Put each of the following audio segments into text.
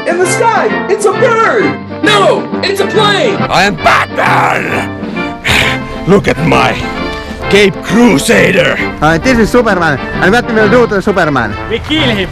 In the sky, it's a bird! No, it's a plane! I am Batman! Look at my Cape Crusader! This is Superman, and what will do to Superman? We kill him!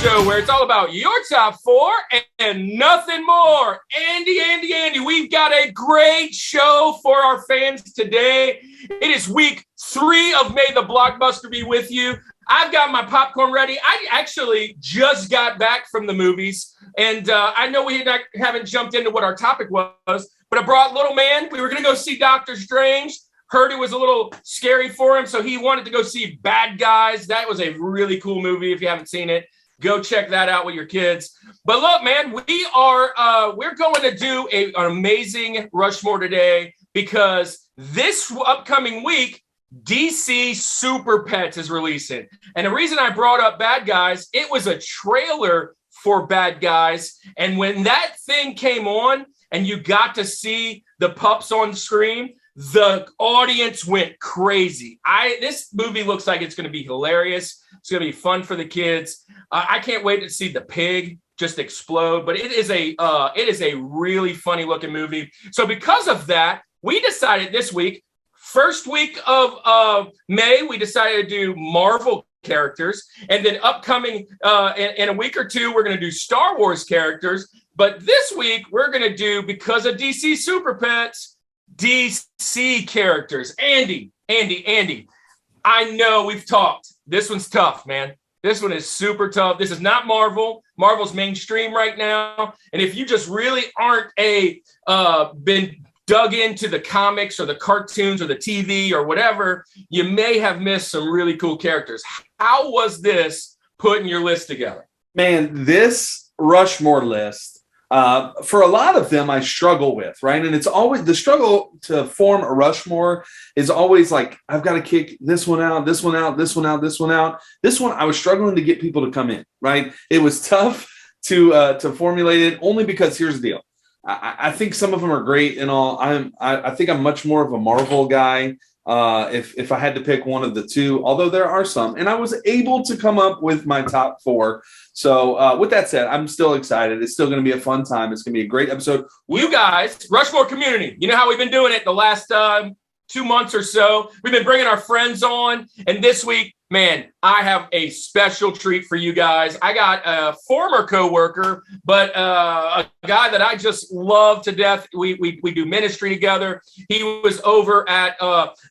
Show where it's all about your top four and nothing more. Andy, we've got a great show for our fans today. It is week 3 of May the Blockbuster Be With You. I've got my popcorn ready. I actually just got back from the movies, and I know we haven't jumped into what our topic was, but I brought little man. We were going to go see Doctor Strange. Heard it was a little scary for him, so he wanted to go see Bad Guys. That was a really cool movie if you haven't seen it. Go check that out with your kids. But look, man, we're going to do an amazing Rushmore today because this upcoming week, DC Super Pets is releasing. And the reason I brought up Bad Guys, it was a trailer for Bad Guys. And when that thing came on and you got to see the pups on screen, the audience went crazy. This movie looks like it's going to be hilarious. It's going to be fun for the kids. I can't wait to see the pig just explode. But it is a really funny looking movie. So because of that, we decided this week, first week of May, we decided to do Marvel characters, and then upcoming in a week or two, we're going to do Star Wars characters. But this week, we're going to do, because of DC Super Pets, DC characters. Andy, I know we've talked. This one's tough, man. This one is super tough. This is not Marvel. Marvel's mainstream right now. And if you just really aren't been dug into the comics or the cartoons or the TV or whatever, you may have missed some really cool characters. How was this put in your list together? Man, this Rushmore list, for a lot of them, I struggle with, right? And it's always the struggle to form a Rushmore is always like, I've got to kick this one out, this one out, this one out, this one out. This one, I was struggling to get people to come in, right? It was tough to formulate it only because here's the deal. I think some of them are great and all. I think I'm much more of a Marvel guy. If I had to pick one of the two, although there are some, and I was able to come up with my top 4. So with that said, I'm still excited. It's still going to be a fun time. It's going to be a great episode. You guys, Rushmore community, you know how we've been doing it the last 2 months or so. We've been bringing our friends on, and this week, man, I have a special treat for you guys. I got a former coworker, but a guy that I just love to death. We do ministry together. He was over at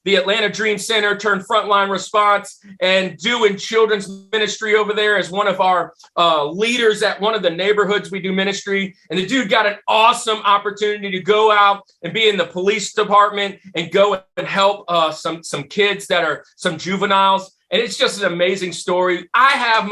the Atlanta Dream Center, turned Frontline Response, and doing children's ministry over there as one of our leaders at one of the neighborhoods we do ministry. And the dude got an awesome opportunity to go out and be in the police department and go and help some kids that are some juveniles. And it's just an amazing story. I have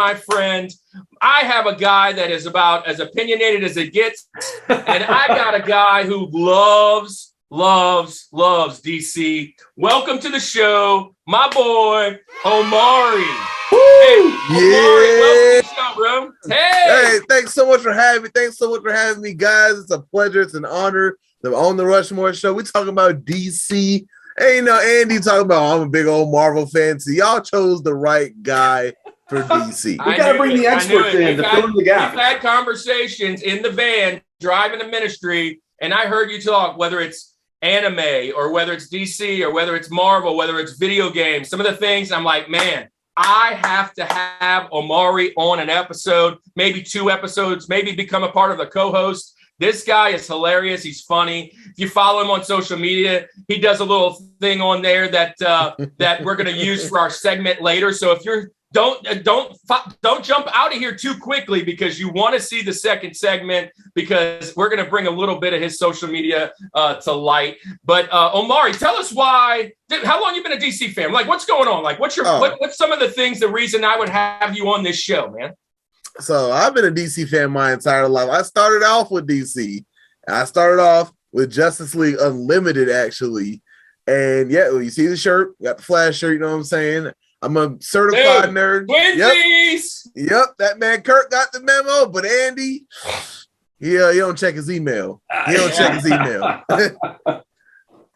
a guy that is about as opinionated as it gets. And I got a guy who loves DC. Welcome to the show, my boy, Omari. Hey, Omari, welcome to the show, bro. Hey, thanks so much for having me. Thanks so much for having me, guys. It's a pleasure. It's an honor to own the Rushmore Show. We're talking about DC. Hey, Andy talking about I'm a big old Marvel fan. So y'all chose the right guy for DC. We got to bring the experts in to fill in the gap. We've had conversations in the van driving the ministry, and I heard you talk, whether it's anime or whether it's DC or whether it's Marvel, whether it's video games, some of the things, I'm like, man, I have to have Omari on an episode, maybe 2 episodes, maybe become a part of the co-host. This guy is hilarious. He's funny. If you follow him on social media, he does a little thing on there that that we're going to use for our segment later. So if you're don't jump out of here too quickly because you want to see the second segment because we're going to bring a little bit of his social media to light. But Omari, tell us why. How long you been a DC fan? Like, what's going on? Like, what's some of the things? The reason I would have you on this show, man. So I've been a DC fan my entire life. I started off with DC. I started off with Justice League Unlimited, actually. And yeah, you see the shirt, got the Flash shirt, you know what I'm saying? I'm a certified nerd. Twinsies! Yep, that man Kirk got the memo, but Andy, yeah, he don't check his email. He don't check his email.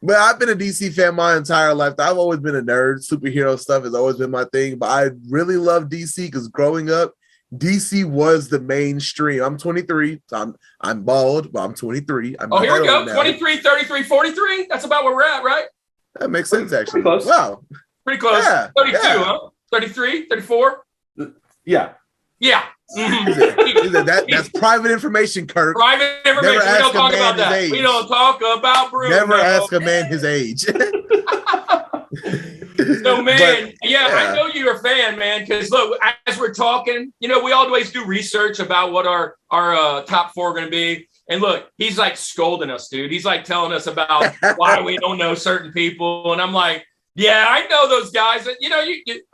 But I've been a DC fan my entire life. I've always been a nerd. Superhero stuff has always been my thing. But I really love DC because growing up, DC was the mainstream. I'm 23. So I'm bald, but I'm 23. Here we go. 23, 33, 43. That's about where we're at, right? That makes sense, actually. Pretty close. Wow. Pretty close. Yeah, 32, huh? 33, 34? Yeah. Yeah. That's private information, Kirk. Private information. We don't talk about that. Age. We don't talk about Bruno. Never ask a man his age. So, man, I know you're a fan, man, because look, as we're talking, we always do research about what our top 4 are going to be. And look, he's like scolding us, dude. He's like telling us about why we don't know certain people. And I'm like, yeah, I know those guys.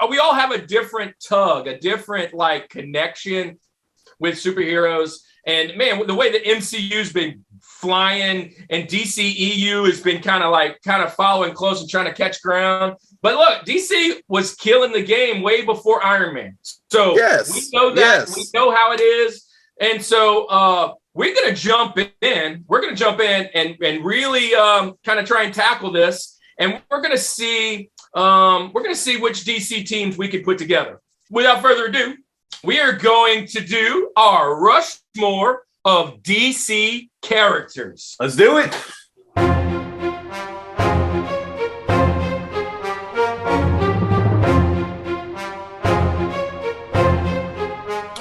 We all have a different tug, a different like connection with superheroes. And man, the way the MCU's been flying and DCEU has been kind of following close and trying to catch ground. But look, DC was killing the game way before Iron Man. So we know that. We know how it is. And so we're going to jump in. We're going to jump in and really kind of try and tackle this. And we're going to see which DC teams we can put together. Without further ado, we are going to do our Rushmore of DC characters. Let's do it.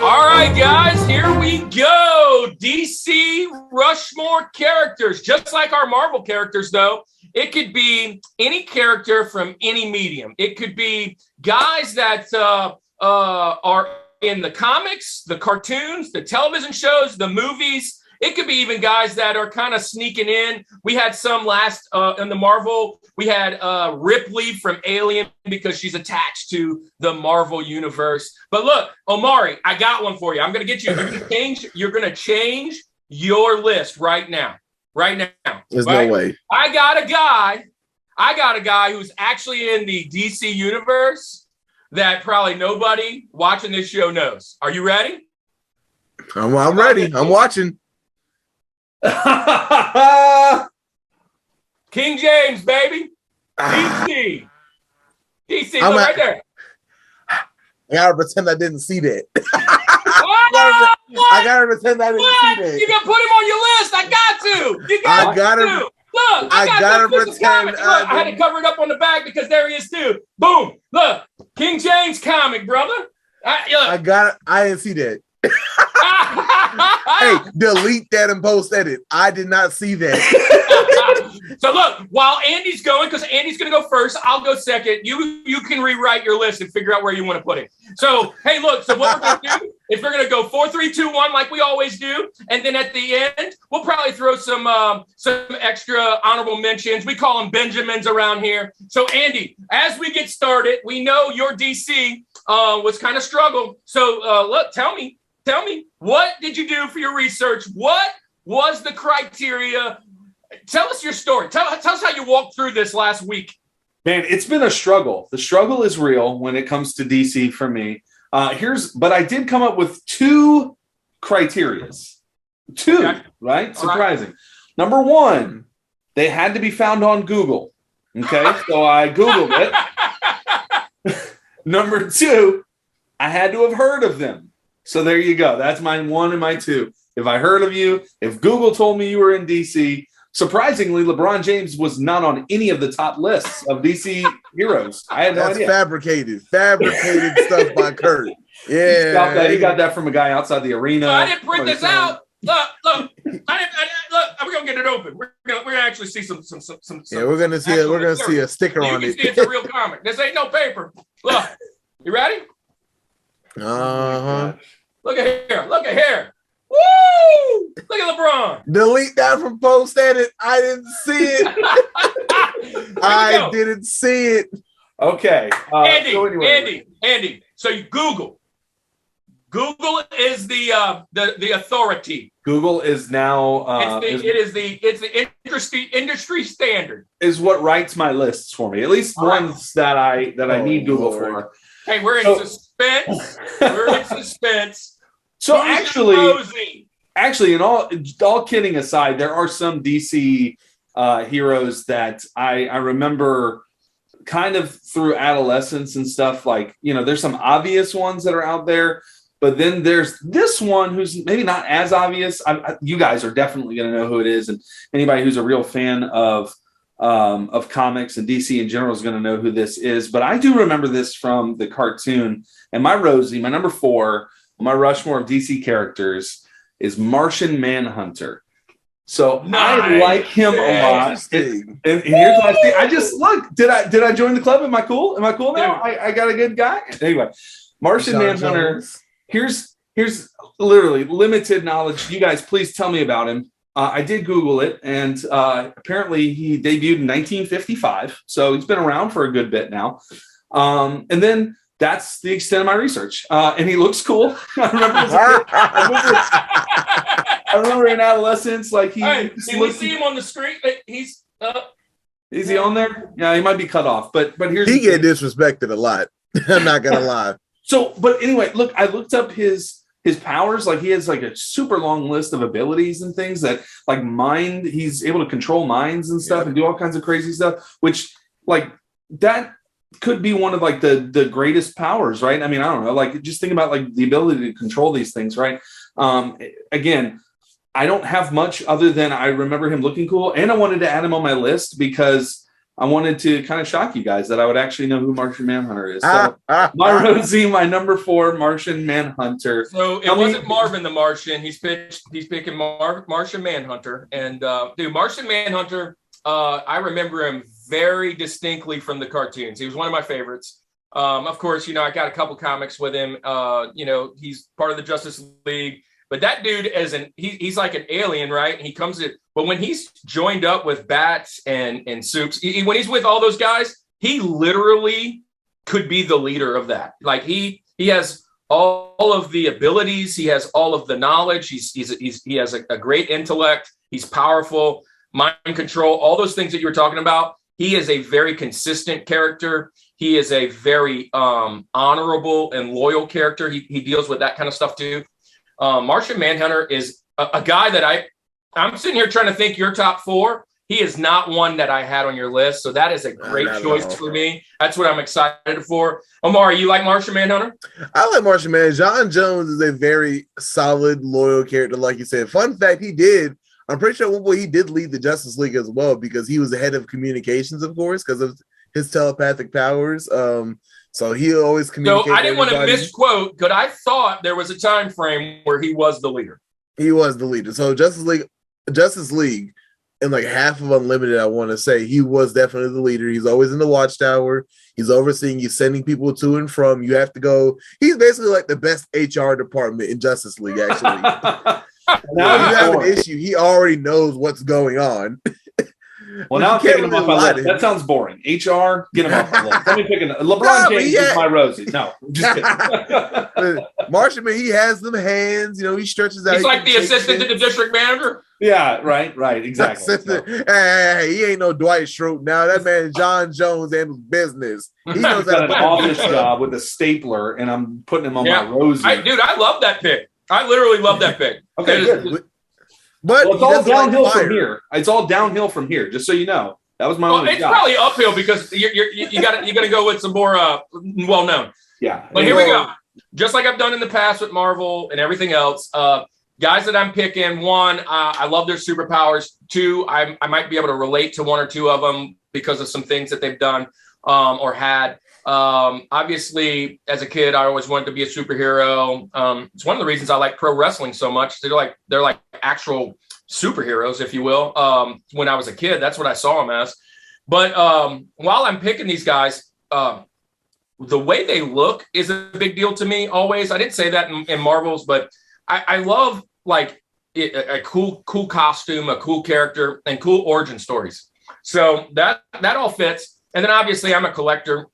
All right, guys, here we go. DC Rushmore characters. Just like our Marvel characters, though, it could be any character from any medium. It could be guys that are in the comics, the cartoons, the television shows, the movies. It could be even guys that are kind of sneaking in. We had some last in the Marvel. We had Ripley from Alien because she's attached to the Marvel universe. But look, Omari, I got one for you. I'm going to get you. You're going to change your list right now. Right now. There's no way. I got a guy who's actually in the DC universe that probably nobody watching this show knows. Are you ready? I'm ready. I'm watching. King James, baby. DC. DC, look right there. I gotta pretend I didn't see that. I gotta pretend I didn't see that. You gotta put him on your list. I got to. You got to. Look, I gotta pretend. Look, I had to cover it up on the back because there he is too. Boom. Look, King James comic, brother. I didn't see that. Hey, delete that and post edit. I did not see that. So look, while Andy's going, because Andy's going to go first, I'll go second. You can rewrite your list and figure out where you want to put it. So, hey, look, so what we're going to do is we're going to go 4, 3, 2, 1 like we always do. And then at the end, we'll probably throw some extra honorable mentions. We call them Benjamins around here. So, Andy, as we get started, we know your DC was kind of struggle. So, look, tell me, what did you do for your research? What was the criteria? Tell us your story. Tell us how you walked through this last week. Man, it's been a struggle. The struggle is real when it comes to DC for me. But I did come up with 2 criterias. 2, okay. Right? Surprising. Right. Number 1, they had to be found on Google. Okay, so I Googled it. Number 2, I had to have heard of them. So there you go. That's my 1 and my 2. If I heard of you, if Google told me you were in DC, surprisingly, LeBron James was not on any of the top lists of DC heroes. I had no idea. Fabricated stuff by Kirk. Yeah, he got that from a guy outside the arena. No, I didn't print this out. Look. Look, we're gonna get it open. We're gonna actually see some. Yeah, we're gonna see a sticker on it. You can see it's a real comic. This ain't no paper. Look, you ready? Look at here. Woo! Look at LeBron. Delete that from post edit. I didn't see it. I didn't see it. Okay. Andy. So you Google Google is the authority. Google is now It's the industry standard. Is what writes my lists for me. At least ones that I need Google for. Hey, we're in suspense. We're in suspense. So actually, in all kidding aside, there are some DC heroes that I remember kind of through adolescence and stuff. Like, there's some obvious ones that are out there, but then there's this one who's maybe not as obvious. You guys are definitely going to know who it is, and anybody who's a real fan of comics and DC in general is going to know who this is. But I do remember this from the cartoon. And my Rosie, my number 4, my Rushmore of DC characters is Martian Manhunter. So nice. I like him a lot. And here's what I think. I just look. Did I join the club? Am I cool? Am I cool now? I got a good guy. Anyway, Martian Manhunter. Here's literally limited knowledge. You guys, please tell me about him. I did Google it, and apparently he debuted in 1955. So he's been around for a good bit now. And then that's the extent of my research. And he looks cool. I remember in adolescence, like can we see him on the screen? He's is he on there? Yeah, he might be cut off. But here's he get disrespected a lot. I'm not gonna lie. So, but anyway, look, I looked up his powers. Like, he has like a super long list of abilities and things that, like, mind. He's able to control minds and stuff and do all kinds of crazy stuff. Which, like, that could be one of like the greatest powers, right? I mean, I don't know. Like, just think about like the ability to control these things, right? Again, I don't have much other than I remember him looking cool, and I wanted to add him on my list because I wanted to kind of shock you guys that I would actually know who Martian Manhunter is. So my Rosie, my number 4, Martian Manhunter. So it wasn't Marvin the Martian. He's picking Martian Manhunter. And dude, Martian Manhunter, I remember him very distinctly from the cartoons. He was one of my favorites. Of course, I got a couple comics with him. He's part of the Justice League. But that dude, he's like an alien, right? And he comes in, but when he's joined up with Bats and Soups, when he's with all those guys, he literally could be the leader of that. Like, he has all of the abilities, he has all of the knowledge, he has a great intellect, he's powerful, mind control, all those things that you were talking about. He is a very consistent character. He is a very honorable and loyal character. He deals with that kind of stuff too. Martian Manhunter is a guy that I'm sitting here trying to think your top 4. He is not one that I had on your list. So that is a great choice for me. That's what I'm excited for. Omari, you like Martian Manhunter? I like Martian Manhunter. John Jones is a very solid, loyal character, like you said. Fun fact, I'm pretty sure at one point he did lead the Justice League as well, because he was the head of communications, of course, because of his telepathic powers. So he always communicated. So I didn't want to misquote, because I thought there was a time frame where he was the leader. He was the leader. So Justice League, and like half of Unlimited, I want to say, he was definitely the leader. He's always in the Watchtower. He's overseeing you, sending people to and from. You have to go. He's basically like the best HR department in Justice League, actually. Now you have an issue, he already knows what's going on. Well, now I'm picking him off my list. That sounds boring. HR, get him off my list. Let me pick LeBron James is my Rosie. No, just kidding. Martian, man, he has them hands. He stretches out. He's like the assistant to the district manager. Yeah, right, exactly. Hey, he ain't no Dwight Schrute now. That man, John Jones, handles business. He knows got an office job with a stapler, and I'm putting him on my Rosie. I love that pick. I literally love that pick. Okay, good. But it's all downhill from here. It's all downhill from here, just so you know. That was my only job. Probably uphill because you got to go with some more well known. Yeah. But here we go. Just like I've done in the past with Marvel and everything else, guys that I'm picking. 1, I love their superpowers. 2, I might be able to relate to 1 or 2 of them because of some things that they've done or had. Obviously, as a kid, I always wanted to be a superhero. It's one of the reasons I like pro wrestling so much. They're like actual superheroes, if you will. When I was a kid, that's what I saw them as. But while I'm picking these guys, the way they look is a big deal to me always. I didn't say that in Marvels, but I love like a cool costume, a cool character, and cool origin stories. So that all fits. And then obviously I'm a collector.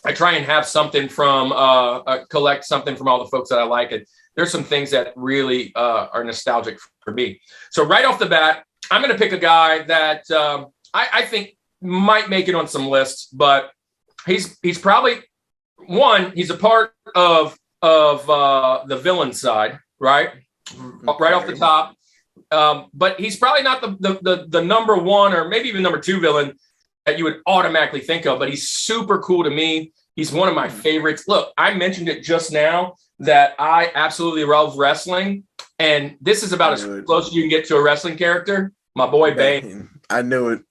I try and have something from collect something from all the folks that I like. And there's some things that really are nostalgic for me. So right off the bat, I'm going to pick a guy that I think might make it on some lists, but he's probably he's a part of the villain side, right? Right off the top. But he's probably not the number one or maybe even number two villain that you would automatically think of, but he's super cool to me. He's one of my favorites. Look, I mentioned it just now that I absolutely love wrestling, and this is about as close as you can get to a wrestling character. My boy Bane. I knew it.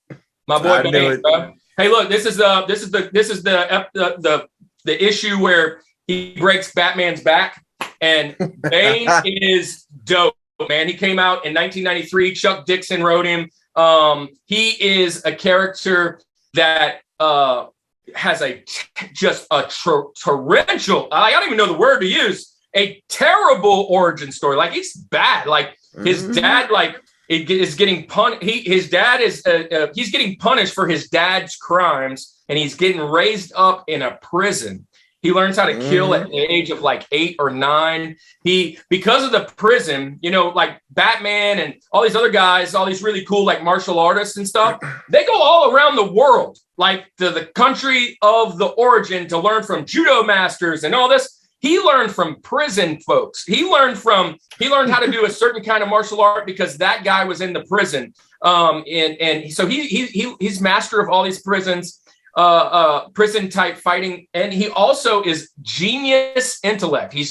My boy Bane. Bro. Hey, look, this is the issue where he breaks Batman's back, and Bane is dope, man. He came out in 1993. Chuck Dixon wrote him. He is a character that has just a torrential, I don't even know the word to use, a terrible origin story. Like, he's bad. Like, his dad, like, is getting punished. His dad is he's getting punished for his dad's crimes, and he's getting raised up in a prison. He learns how to kill at the age of like 8 or 9. Because of the prison, you know, like Batman and all these other guys, all these really cool like martial artists and stuff, they go all around the world, like to the country of the origin, to learn from judo masters and all this. He learned from prison folks. He learned how to do a certain kind of martial art because that guy was in the prison. And so he's master of all these prisons. Prison type fighting, and he also is genius intellect. He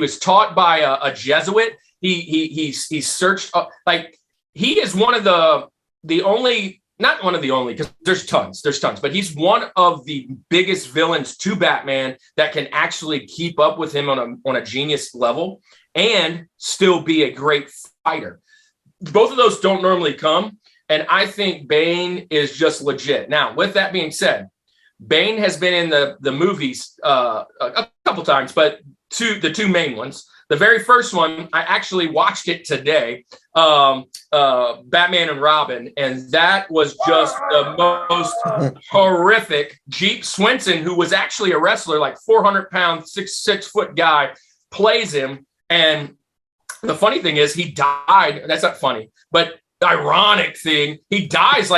was taught by a Jesuit. He's searched like he is one of the only, not one of the only, because there's tons, but he's one of the biggest villains to Batman that can actually keep up with him on a genius level and still be a great fighter. Both of those don't normally come. And I think Bane is just legit. Now, with that being said, Bane has been in the movies a couple times, but the two main ones. The very first one, I actually watched it today, Batman and Robin, and that was just the most horrific. Jeep Swenson, who was actually a wrestler, like 400-pound, 6'6" guy, plays him. And the funny thing is, he died. That's not funny, but the ironic thing, he dies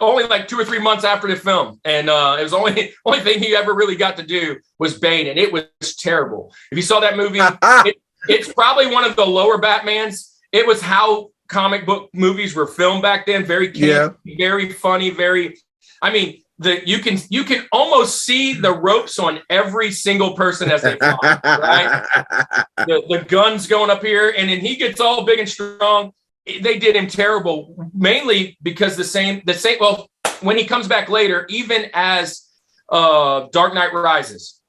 only 2 or 3 months after the film, and it was only thing he ever really got to do was Bane, and it was terrible. If you saw that movie, it's probably one of the lower Batmans. It was how comic book movies were filmed back then. Very campy, very funny, very. I mean, you can almost see the ropes on every single person as they fall, right? The guns going up here, and then he gets all big and strong. They did him terrible, mainly because the same. Well, when he comes back later, even as Dark Knight Rises,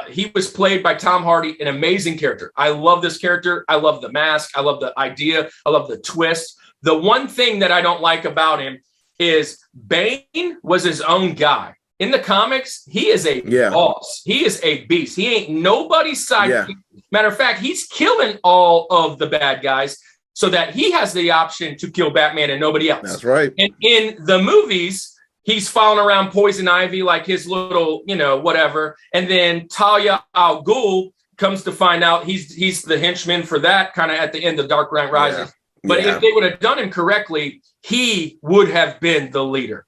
he was played by Tom Hardy, an amazing character. I love this character. I love the mask. I love the idea. I love the twist. The one thing that I don't like about him is Bane was his own guy. In the comics, he is a boss. He is a beast. He ain't nobody's sidekick. Matter of fact, he's killing all of the bad guys, so that he has the option to kill Batman and nobody else. That's right. And in the movies, he's following around Poison Ivy like his little, whatever. And then Talia al Ghul comes to find out he's the henchman for that kind of at the end of Dark Knight Rises. But if they would have done him correctly, he would have been the leader.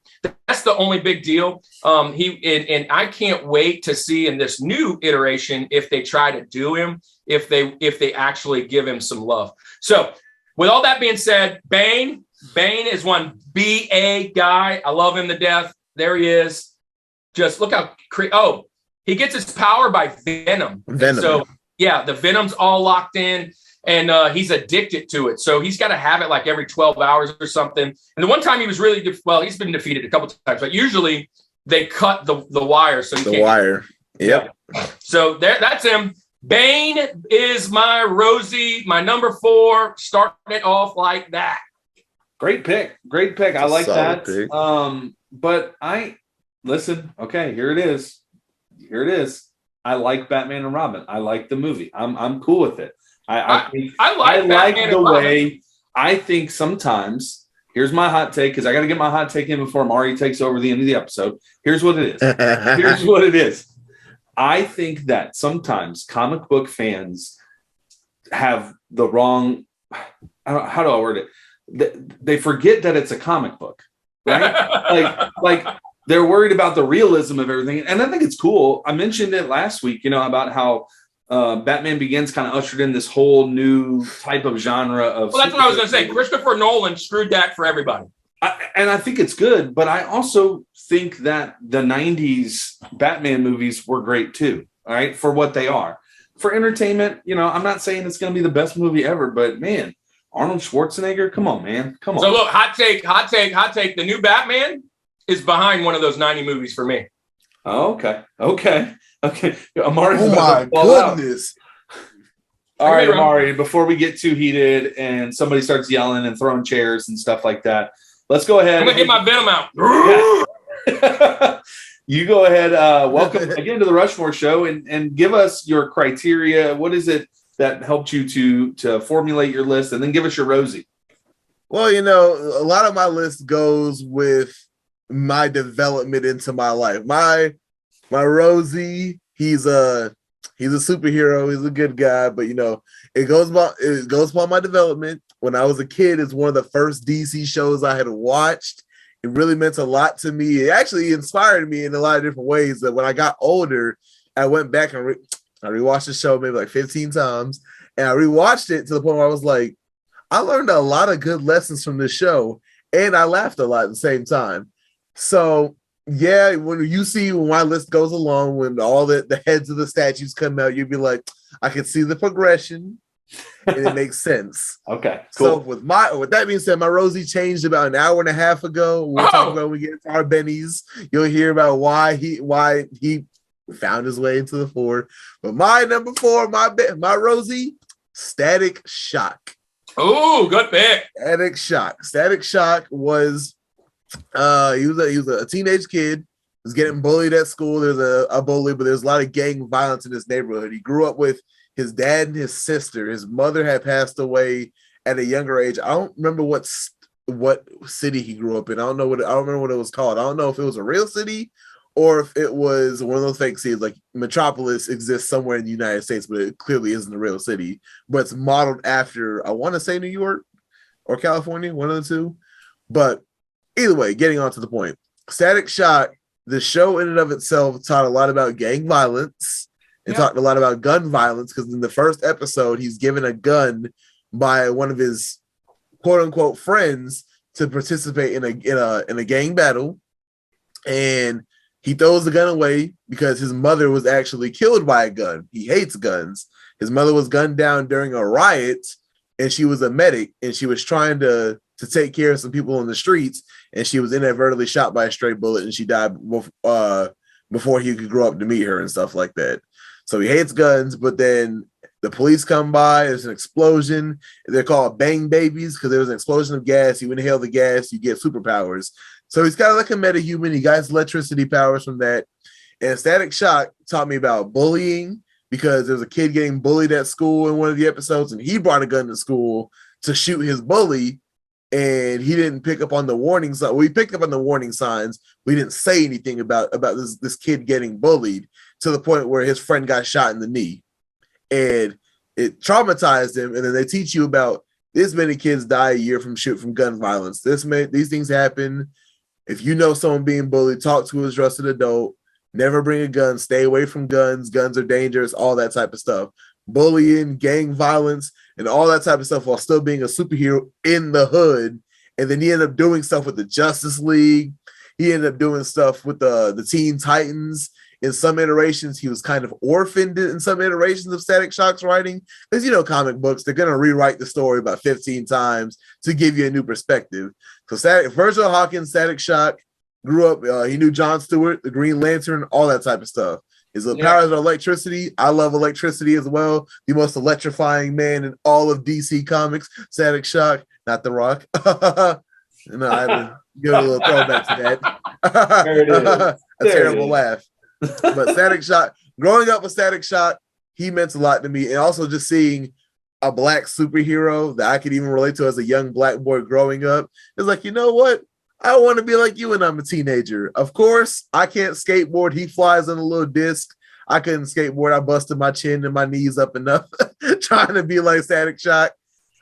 That's the only big deal. And I can't wait to see in this new iteration if they try to do him, if they actually give him some love. So, with all that being said, Bane is one BA guy. I love him to death. There he is. Just look how he gets his power by Venom. So the Venom's all locked in, and he's addicted to it. So he's got to have it like every 12 hours or something. And the one time he was really he's been defeated a couple times, but usually they cut the wire so he can't. Wire. Yep. So that's him. Bane is my Rosie, my number 4, starting it off like that. Great pick. I like that. Pick. But listen, okay, here it is. I like Batman and Robin. I like the movie. I'm cool with it. I like Batman the and way Robin. I think sometimes Here's my hot take, because I got to get my hot take in before Mari takes over the end of the episode. Here's what it is. Here's what it is. I think that sometimes comic book fans have the wrong, how do I word it? They forget that it's a comic book, right? like they're worried about the realism of everything. And I think it's cool. I mentioned it last week, about how Batman Begins kind of ushered in this whole new type of genre of. Well, that's what I was going to say. Christopher Nolan screwed that for everybody. And I think it's good, but I also think that the 90s Batman movies were great too, all right, for what they are. For entertainment, I'm not saying it's going to be the best movie ever, but man, Arnold Schwarzenegger, come on, man. Come on. So look, hot take. The new Batman is behind one of those 90 movies for me. Oh, okay. Omari, oh my goodness. All right, Omari, before we get too heated and somebody starts yelling and throwing chairs and stuff like that, let's go ahead. I'm going to get my venom out. You go ahead. Welcome again to the Rushmore Show and give us your criteria. What is it that helped you to formulate your list? And then give us your Rosie. Well, a lot of my list goes with my development into my life. My Rosie, he's a superhero. He's a good guy, but it goes about my development. When I was a kid, it's one of the first DC shows I had watched. It really meant a lot to me. It actually inspired me in a lot of different ways. That when I got older, I went back and I rewatched the show maybe like 15 times, and I rewatched it to the point where I was like, I learned a lot of good lessons from this show, and I laughed a lot at the same time. So yeah, when my list goes along, when all the heads of the statues come out, you'd be like, I can see the progression, and it makes sense. Okay, cool. So with that being said, my Rosie changed about an hour and a half ago. We'll talk about when we get to our Bennies. You'll hear about why he found his way into the Ford. But my number 4, my Rosie, Static Shock. Oh, good pick. Static Shock was he was a teenage kid. Was getting bullied at school. There's a bully, but there's a lot of gang violence in his neighborhood. He grew up with his dad and his sister. His mother had passed away at a younger age. I don't remember what city he grew up in. I don't remember what it was called. I don't know if it was a real city or if it was one of those fake cities. Like Metropolis exists somewhere in the United States, but it clearly isn't a real city. But it's modeled after, I want to say New York or California, one of the two. But either way, getting on to the point. Static Shock, the show in and of itself taught a lot about gang violence. It talked a lot about gun violence, because in the first episode, he's given a gun by one of his quote unquote friends to participate in a gang battle. And he throws the gun away because his mother was actually killed by a gun. He hates guns. His mother was gunned down during a riot, and she was a medic, and she was trying to take care of some people in the streets, and she was inadvertently shot by a stray bullet, and she died before he could grow up to meet her and stuff like that. So he hates guns, but then the police come by, there's an explosion. They're called bang babies because there was an explosion of gas. You inhale the gas, you get superpowers. So he's kind of like a metahuman. He got his electricity powers from that. And Static Shock taught me about bullying, because there was a kid getting bullied at school in one of the episodes, and he brought a gun to school to shoot his bully, and he didn't pick up on the warning signs. We picked up on the warning signs. We didn't say anything about this kid getting bullied, to the point where his friend got shot in the knee, and it traumatized him. And then they teach you about this many kids die a year from gun violence. These things happen. If you know someone being bullied, talk to a trusted adult. Never bring a gun. Stay away from guns. Guns are dangerous. All that type of stuff. Bullying, gang violence, and all that type of stuff, while still being a superhero in the hood. And then he ended up doing stuff with the Justice League. He ended up doing stuff with the Teen Titans. In some iterations, he was kind of orphaned in some iterations of Static Shock's writing. Because, comic books, they're going to rewrite the story about 15 times to give you a new perspective. So Virgil Hawkins, Static Shock, grew up, he knew John Stewart, the Green Lantern, all that type of stuff. His powers are electricity. I love electricity as well. The most electrifying man in all of DC Comics, Static Shock, not The Rock. No, I had to give a little throwback to that. There it is. A terrible laugh. But Static Shock, growing up with Static Shock, he meant a lot to me. And also just seeing a black superhero that I could even relate to as a young black boy growing up. It's like, you know what? I want to be like you when I'm a teenager. Of course, I can't skateboard. He flies on a little disc. I couldn't skateboard. I busted my chin and my knees up enough trying to be like Static Shock.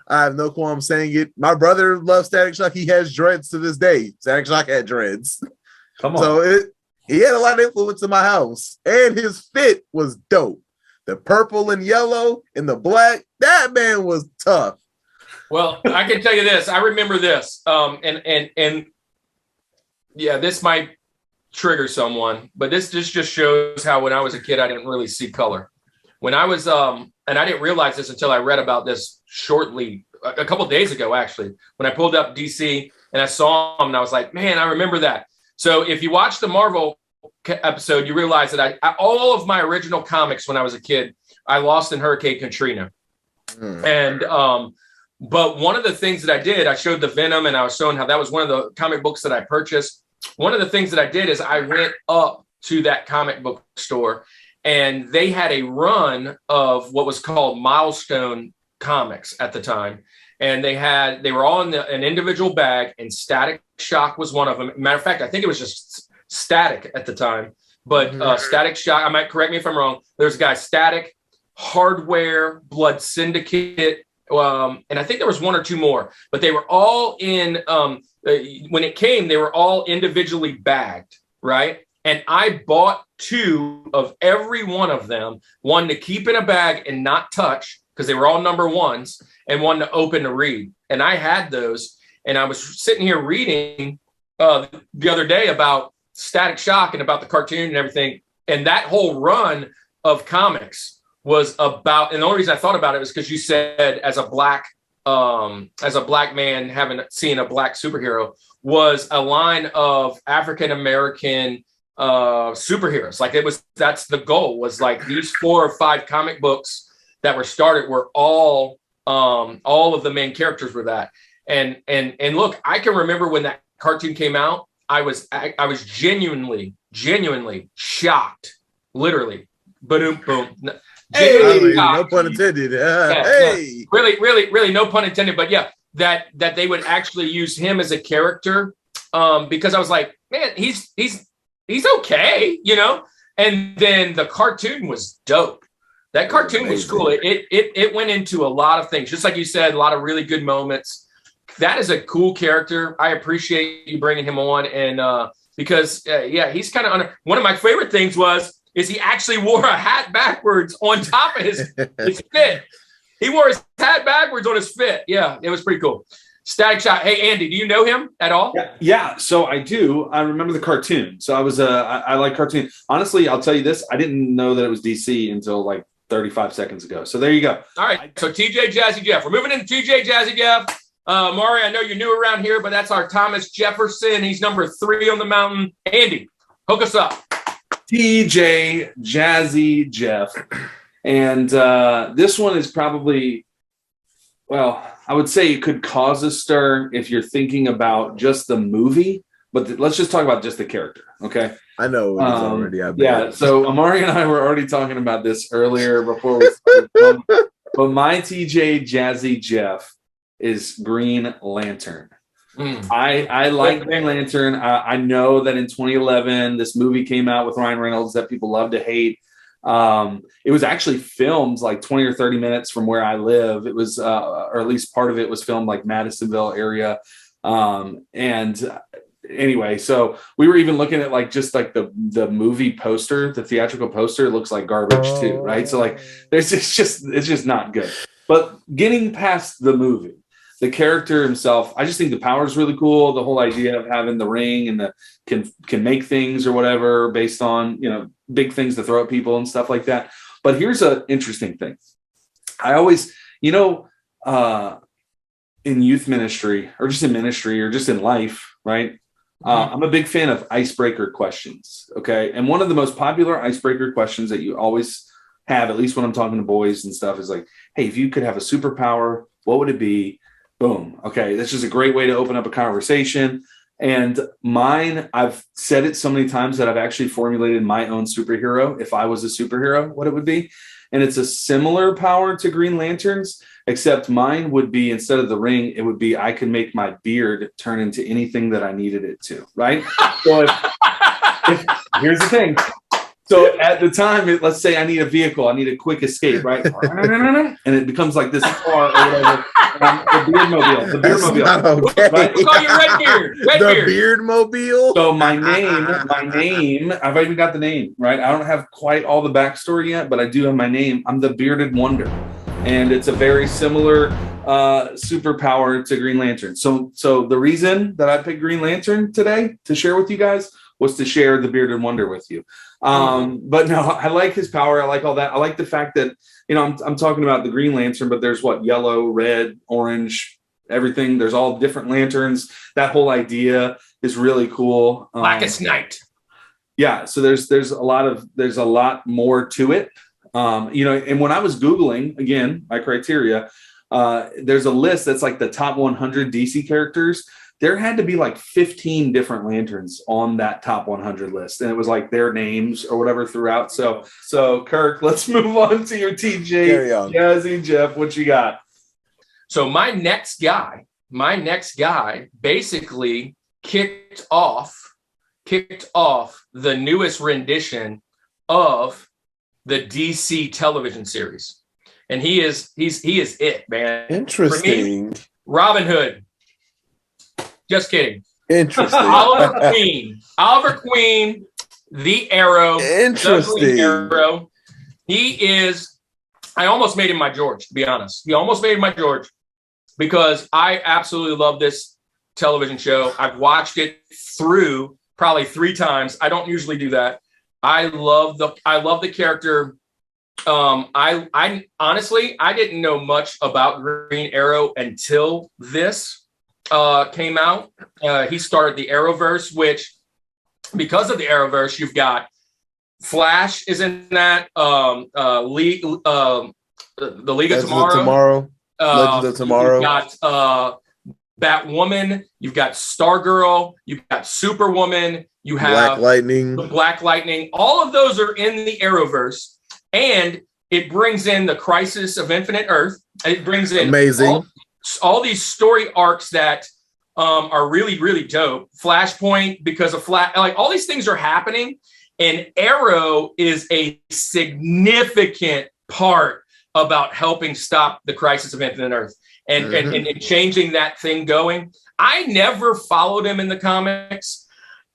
I have no qualm saying it. My brother loves Static Shock. He has dreads to this day. Static Shock had dreads. Come on. So he had a lot of influence in my house. And his fit was dope. The purple and yellow and the black, that man was tough. Well, I can tell you this. I remember this. And yeah, this might trigger someone, but this just shows how when I was a kid, I didn't really see color. When I was, and I didn't realize this until I read about this shortly, a couple of days ago, actually, when I pulled up DC and I saw him and I was like, man, I remember that. So if you watch the Marvel episode, you realize that all of my original comics when I was a kid, I lost in Hurricane Katrina. And, but one of the things that I did, I showed the Venom and I was showing how that was one of the comic books that I purchased. One of the things that I did is I went up to that comic book store and they had a run of what was called Milestone comics at the time. And they were all in an individual bag, and Static Shock was one of them. Matter of fact, I think it was just Static at the time, but Static Shock, I might correct me if I'm wrong. There's a guy, Static, Hardware, Blood Syndicate, and I think there was one or two more, but they were all in, when it came, they were all individually bagged, right? And I bought 2 of every one of them, one to keep in a bag and not touch, because they were all number 1s, and one to open to read. And I had those, and I was sitting here reading the other day about Static Shock and about the cartoon and everything. And that whole run of comics was about, and the only reason I thought about it was because you said as a black man seeing a black superhero, was a line of African-American superheroes. Like that's the goal, was like these 4 or 5 comic books that were started were all of the main characters were that. And look, I can remember when that cartoon came out, I was genuinely shocked. Literally. Boom, boom. Hey, no pun intended. Hey. No, really no pun intended, but yeah, that they would actually use him as a character. Because I was like, man, he's okay, you know? And then the cartoon was dope. That cartoon was cool. It went into a lot of things, just like you said, a lot of really good moments. That is a cool character. I appreciate you bringing him on, and because he's kind of one of my favorite things is he actually wore a hat backwards on top of his fit. He wore his hat backwards on his fit. Yeah, it was pretty cool. Static Shock. Hey, Andy, do you know him at all? Yeah, so I do. I remember the cartoon. So I like cartoon. Honestly, I'll tell you this. I didn't know that it was DC until like 35 seconds ago. So there you go. All right. So TJ Jazzy Jeff. We're moving into TJ Jazzy Jeff. Mari, I know you're new around here, but that's our Thomas Jefferson. He's number 3 on the mountain. Andy, hook us up. TJ Jazzy Jeff. And this one is probably, well, I would say it could cause a stir if you're thinking about just the movie, but let's just talk about just the character, okay? I know what it's already. I bet. Yeah, so Omari and I were already talking about this earlier before we started. But my TJ Jazzy Jeff is Green Lantern. I like Green Lantern. I know that in 2011, this movie came out with Ryan Reynolds that people love to hate. It was actually filmed like 20 or 30 minutes from where I live. It was, or at least part of it was filmed like Madisonville area. And anyway, so we were even looking at like just like the movie poster, the theatrical poster. It looks like garbage too, right? So like it's just not good. But getting past the movie, the character himself, I just think the power is really cool. The whole idea of having the ring and the can make things or whatever based on, you know, big things to throw at people and stuff like that. But here's an interesting thing. I always, you know, in youth ministry or just in life, right? I'm a big fan of icebreaker questions. Okay. And one of the most popular icebreaker questions that you always have, at least when I'm talking to boys and stuff, is like, hey, if you could have a superpower, what would it be? Boom. Okay. That's just a great way to open up a conversation. And mine, I've said it so many times that I've actually formulated my own superhero. If I was a superhero, what it would be. and it's a similar power to Green Lantern's, except mine would be, instead of the ring, it would be I can make my beard turn into anything that I needed it to, right? So here's the thing. So at the time, let's say I need a vehicle, I need a quick escape, right? And it becomes like this car or whatever. The Beardmobile. The Beardmobile. Okay. Right? We'll call you Redbeard. The Beardmobile. So my name, I've even got the name, right? I don't have quite all the backstory yet, but I do have my name. I'm the Bearded Wonder. And it's a very similar superpower to Green Lantern. So the reason that I picked Green Lantern today to share with you guys was to share the Bearded Wonder with you. But no, I like his power. I like all that. I like the fact that, I'm talking about the Green Lantern, but there's yellow, red, orange, everything. There's all different lanterns. That whole idea is really cool. Blackest Night. Yeah. So there's a lot more to it. And when I was Googling, again, my criteria, there's a list that's like the top 100 DC characters. There had to be like 15 different lanterns on that top 100 list. And it was like their names or whatever throughout. So Kirk, let's move on to your TJ, Jazzy Jeff. What you got? So my next guy basically kicked off the newest rendition of the DC television series. And he is it, man. Interesting. Me, Robin Hood. Just kidding. Interesting. Oliver Queen, the Arrow. Interesting. Arrow. He is, I almost made him my George, to be honest. He almost made him my George because I absolutely love this television show. I've watched it through probably 3 times. I don't usually do that. I love the character. I honestly, I didn't know much about Green Arrow until this came out. He started the Arrowverse, which, because of the Arrowverse, you've got Flash is in that, the League of Tomorrow. Legends of Tomorrow. You've got Batwoman, you've got Stargirl, you've got Superwoman, you have Black Lightning. All of those are in the Arrowverse, and it brings in the Crisis of Infinite Earth. It brings in amazing all these story arcs that are really, really dope. Flashpoint, because of all these things are happening, and Arrow is a significant part about helping stop the Crisis of Infinite Earth and changing that thing going. I never followed him in the comics.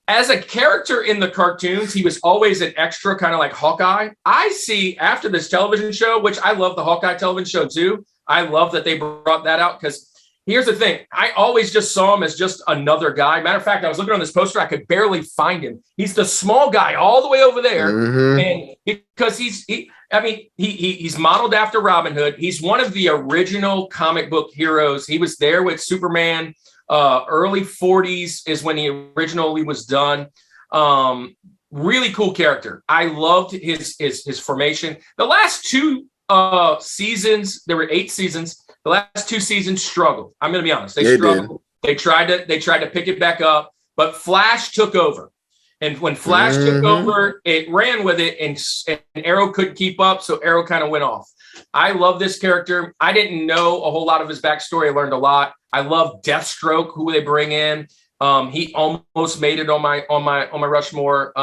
As a character in the cartoons, he was always an extra, kind of like Hawkeye. I see after this television show, which I love the Hawkeye television show too. I love that they brought that out, because here's the thing. I always just saw him as just another guy. Matter of fact, I was looking on this poster. I could barely find him. He's the small guy all the way over there. And because he's modeled after Robin Hood. He's one of the original comic book heroes. He was there with Superman. Early 40s is when he originally was done. Really cool character. I loved his formation. The last 2 seasons, there were 8 seasons. The last 2 seasons struggled. I'm going to be honest. They struggled. They tried to pick it back up, but Flash took over. And when Flash took over, it ran with it, and Arrow couldn't keep up, so Arrow kind of went off. I love this character. I didn't know a whole lot of his backstory. I learned a lot. I love Deathstroke, who they bring in. He almost made it on my Rushmore.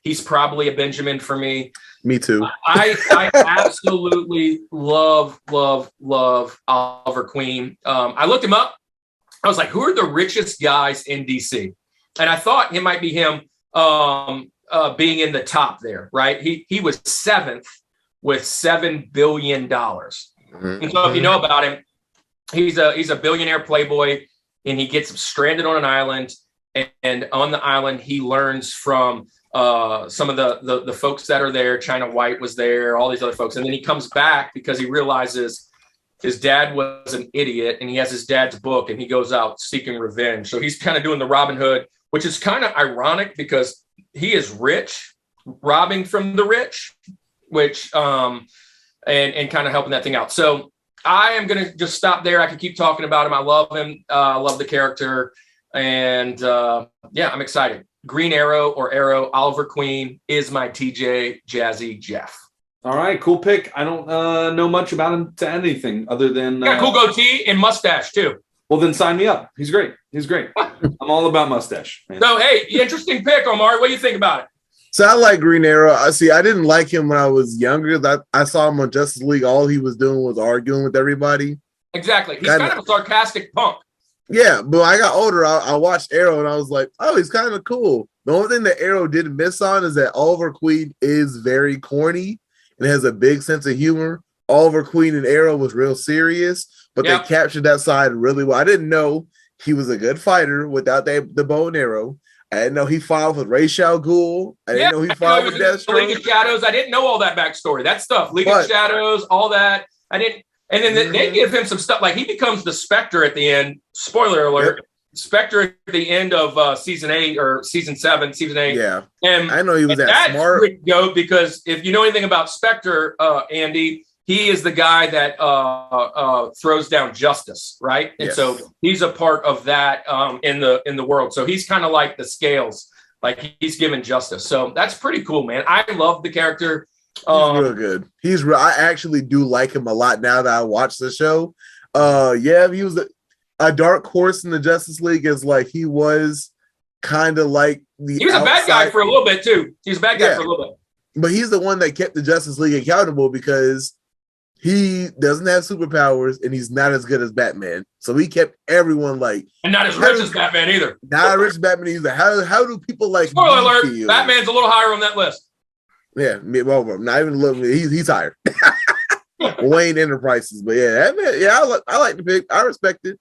He's probably a Benjamin for me. Me too. I absolutely love Oliver Queen. I looked him up. I was like, who are the richest guys in DC? And I thought it might be him being in the top there, right? He was 7th with $7 billion. And so if you know about him, he's a billionaire playboy, and he gets stranded on an island. And on the island, he learns from some of the folks that are there. China White was there, all these other folks. And then he comes back because he realizes his dad was an idiot, and he has his dad's book, and he goes out seeking revenge. So he's kind of doing the Robin Hood, which is kind of ironic because he is rich, robbing from the rich, which and kind of helping that thing out. So I am going to just stop there. I can keep talking about him. I love him. I love the character. And I'm excited. Green Arrow or Arrow, Oliver Queen is my TJ Jazzy Jeff. All right, cool pick. I don't know much about him to anything other than Got a cool goatee and mustache too. Well, then sign me up. He's great. I'm all about mustache. Man. So hey, interesting pick, Omar. What do you think about it? So I like Green Arrow. I didn't like him when I was younger. I saw him on Justice League. All he was doing was arguing with everybody. Exactly. He's kind of a sarcastic punk. Yeah, but I got older. I watched Arrow and I was like, oh, he's kind of cool. The only thing that Arrow did miss on is that Oliver Queen is very corny and has a big sense of humor. Oliver Queen and Arrow was real serious, but they captured that side really well. I didn't know he was a good fighter without the bow and arrow. I didn't know he fought with Ra's al Ghul. I didn't know he fought with Deathstroke. League of Shadows. I didn't know all that backstory. That stuff. League of Shadows, all that. I didn't. And then they give him some stuff. Like he becomes the Spectre at the end. Spoiler alert. Yep. Spectre at the end of season 8 or season 7, season 8. Yeah. And I know he was that smart. Pretty dope because if you know anything about Spectre, Andy, he is the guy that throws down justice, right? And so he's a part of that in the world. So he's kind of like the scales, like he's given justice. So that's pretty cool, man. I love the character. He's real good. I actually do like him a lot now that I watch the show. He was a dark horse in the Justice League. Is like he was kind of like he was a bad guy for a little bit too. He was a bad guy for a little bit. But he's the one that kept the Justice League accountable because he doesn't have superpowers and he's not as good as Batman. So he kept everyone like, and not as rich as Batman either. Not as rich as Batman either. How do people like? Spoiler alert! Batman's a little higher on that list. Yeah, well, not even a little. He's higher. Wayne Enterprises, but I like the pick. I respect it.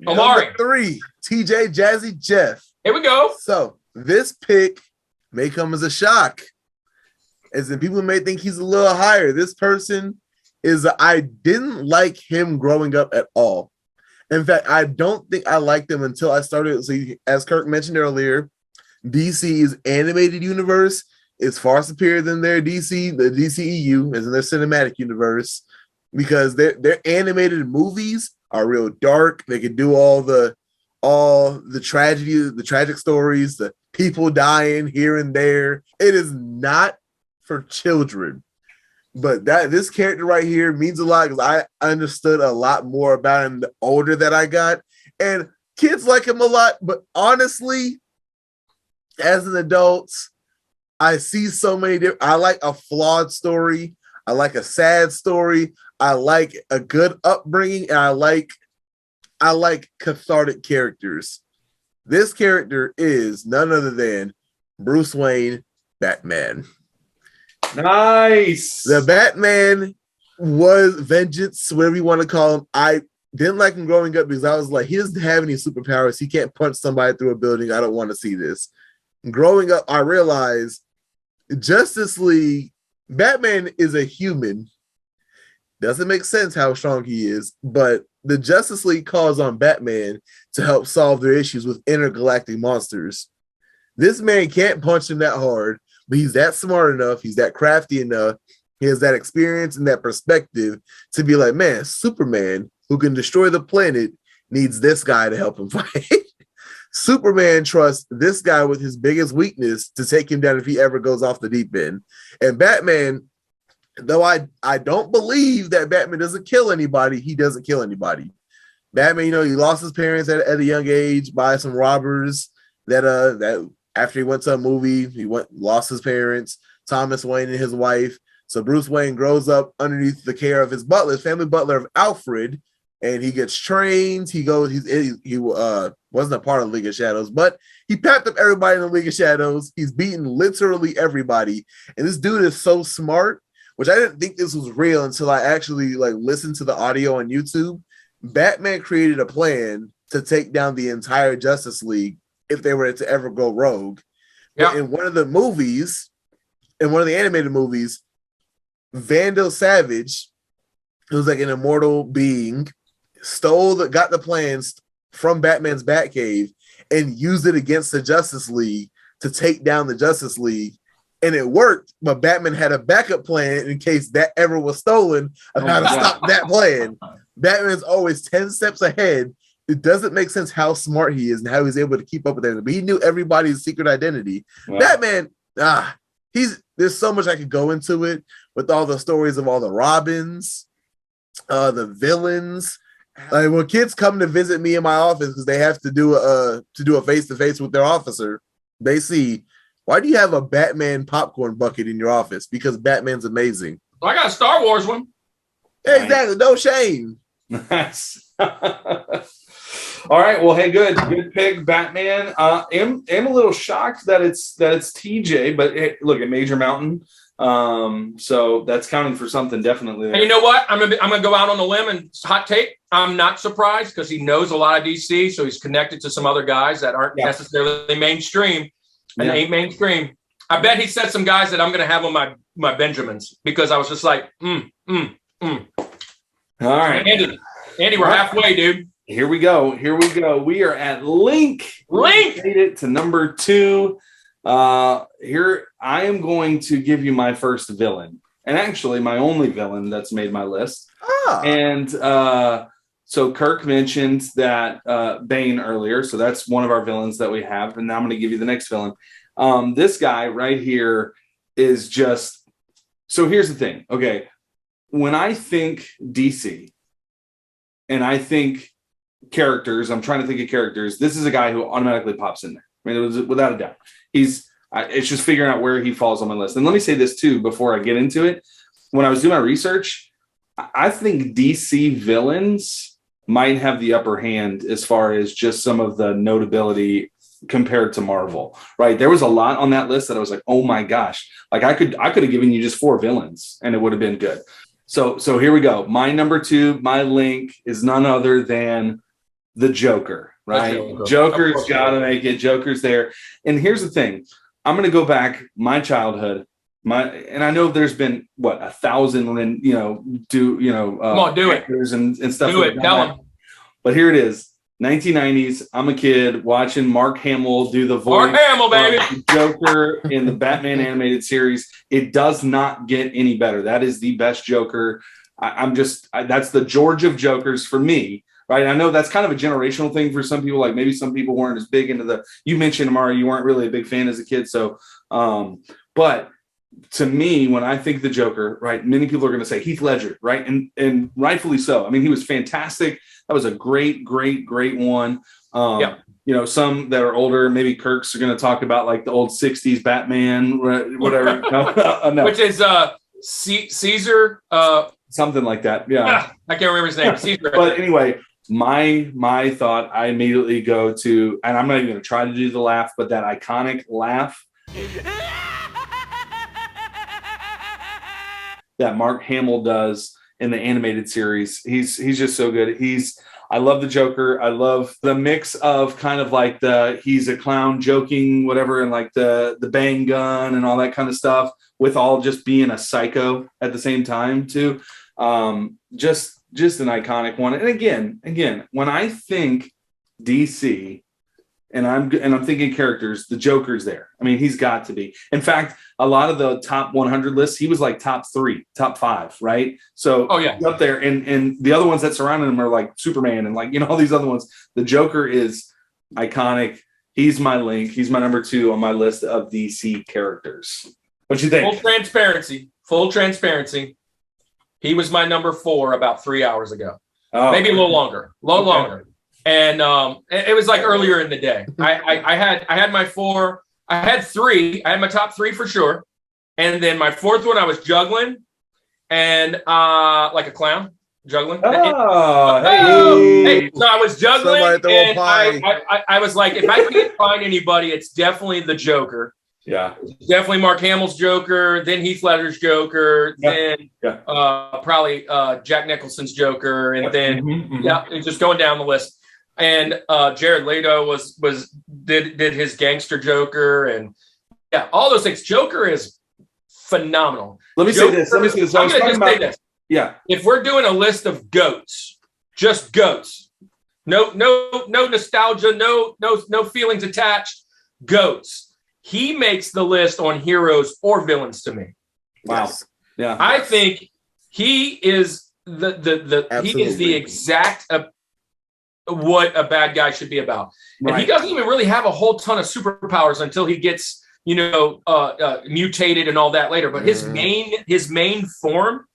Omari. Number 3, TJ Jazzy Jeff. Here we go. So this pick may come as a shock, as in people may think he's a little higher. This person I didn't like him growing up at all. In fact, I don't think I liked him until I started. So as Kirk mentioned earlier, DC's animated universe is far superior than their the DCEU, as in their cinematic universe, because their animated movies are real dark. They can do all the tragedy, the tragic stories, the people dying here and there. It is not for children. But this character right here means a lot because I understood a lot more about him the older that I got. And kids like him a lot, but honestly, as an adult, I see so many different. I like a flawed story. I like a sad story. I like a good upbringing, and I like cathartic characters. This character is none other than Bruce Wayne, Batman. Nice. The Batman was vengeance, whatever you want to call him. I didn't like him growing up because I was like, he doesn't have any superpowers. He can't punch somebody through a building. I don't want to see this. Growing up, I realized Justice League, Batman is a human. Doesn't make sense how strong he is, but the Justice League calls on Batman to help solve their issues with intergalactic monsters. This man can't punch him that hard, but he's that smart enough, he's that crafty enough, he has that experience and that perspective to be like, man, Superman, who can destroy the planet, needs this guy to help him fight. Superman trusts this guy with his biggest weakness to take him down if he ever goes off the deep end. And Batman, though I don't believe that Batman doesn't kill anybody, he doesn't kill anybody. Batman, he lost his parents at a young age by some robbers that after he went to a movie, lost his parents, Thomas Wayne and his wife. So Bruce Wayne grows up underneath the care of his butler, his family butler of Alfred, and he gets trained. He wasn't a part of the League of Shadows, but he packed up everybody in the League of Shadows. He's beaten literally everybody. And this dude is so smart, which I didn't think this was real until I actually listened to the audio on YouTube. Batman created a plan to take down the entire Justice League if they were to ever go rogue. Yeah. In one of the animated movies, Vandal Savage, who's like an immortal being, got the plans from Batman's Batcave and used it against the Justice League to take down the Justice League. And it worked, but Batman had a backup plan in case that ever was stolen of how to stop that plan. Batman's always 10 steps ahead. It doesn't make sense how smart he is and how he's able to keep up with everything. But he knew everybody's secret identity. Wow. Batman, there's so much I could go into it with all the stories of all the Robins, the villains. Like when kids come to visit me in my office because they have to do a face-to-face with their officer, they see, why do you have a Batman popcorn bucket in your office? Because Batman's amazing. I got a Star Wars one. Exactly. No shame. Nice. All right. Well, hey, good pick, Batman. Am a little shocked that it's TJ, but look at Major Mountain. So that's counting for something definitely. There. And you know what? I'm gonna go out on a limb and hot take. I'm not surprised because he knows a lot of DC, so he's connected to some other guys that aren't necessarily mainstream and ain't mainstream. I bet he said some guys that I'm gonna have on my Benjamins because I was just like, All right, Andy, we're halfway, dude. Here we go. We are at Link. Link made it to number 2. Here I am going to give you my first villain, and actually my only villain that's made my list. And so Kirk mentioned that Bane earlier, so that's one of our villains that we have, and now I'm going to give you the next villain. This guy right here is just. So here's the thing. Okay, when I think DC, and I think characters, I'm trying to think of characters. This is a guy who automatically pops in there. I mean, it was without a doubt. It's just figuring out where he falls on my list. And let me say this too before I get into it. When I was doing my research, I think DC villains might have the upper hand as far as just some of the notability compared to Marvel, right? There was a lot on that list that I was like, oh my gosh, like I could have given you just 4 villains and it would have been good. So here we go. My number 2, my Link is none other than the Joker, right? Joker's got to make it. Joker's there. And here's the thing. I'm going to go back my childhood. And I know there's been 1,000 come on, do it and stuff. Do it. Tell them. But here it is. 1990s. I'm a kid watching Mark Hamill do the voice. Mark Hamill, baby. Of Joker in the Batman animated series. It does not get any better. That is the best Joker. That's the George of Jokers for me. Right. I know that's kind of a generational thing for some people. Like maybe some people weren't as big into you mentioned, Omari, you weren't really a big fan as a kid. So, but to me, when I think the Joker, right, many people are going to say Heath Ledger, right? And rightfully so. I mean, he was fantastic. That was a great one. Some that are older, maybe Kirk's are going to talk about like the old 60s Batman, whatever. No. Which is Caesar. Something like that. Yeah. I can't remember his name. Caesar. But anyway, my thought, I immediately go to, and I'm not even going to try to do the laugh, but that iconic laugh that Mark Hamill does in the animated series. He's just so good. I love the Joker. I love the mix of kind of like he's a clown joking, whatever, and like the bang gun and all that kind of stuff with all just being a psycho at the same time too. Just an iconic one. And again, when I think DC and I'm thinking characters, the Joker's there. I mean, he's got to be. In fact, a lot of the top 100 lists, he was like top 3, top 5, right? So he's up there. And the other ones that surround him are like Superman and like, all these other ones. The Joker is iconic. He's my Link. He's my number 2 on my list of DC characters. What you think? Full transparency. He was my number 4 about 3 hours ago. Oh, maybe a little longer. And it was like earlier in the day. I had my 4. I had 3. I had my top 3 for sure. And then my 4th one I was juggling and like a clown juggling. Hey. So I was juggling and I was like, if I can't find anybody, it's definitely the Joker. Yeah, definitely Mark Hamill's Joker, then Heath Ledger's Joker, then probably Jack Nicholson's Joker, and then it's just going down the list. And Jared Leto did his gangster Joker, and all those things. Joker is phenomenal. Let me say this. I'm going to just say this. Yeah, if we're doing a list of goats, just goats, no nostalgia, no feelings attached, goats. He makes the list on heroes or villains to me. Wow. Yeah. I think he is the exact what a bad guy should be about. And he doesn't even really have a whole ton of superpowers until he gets mutated and all that later. But his main form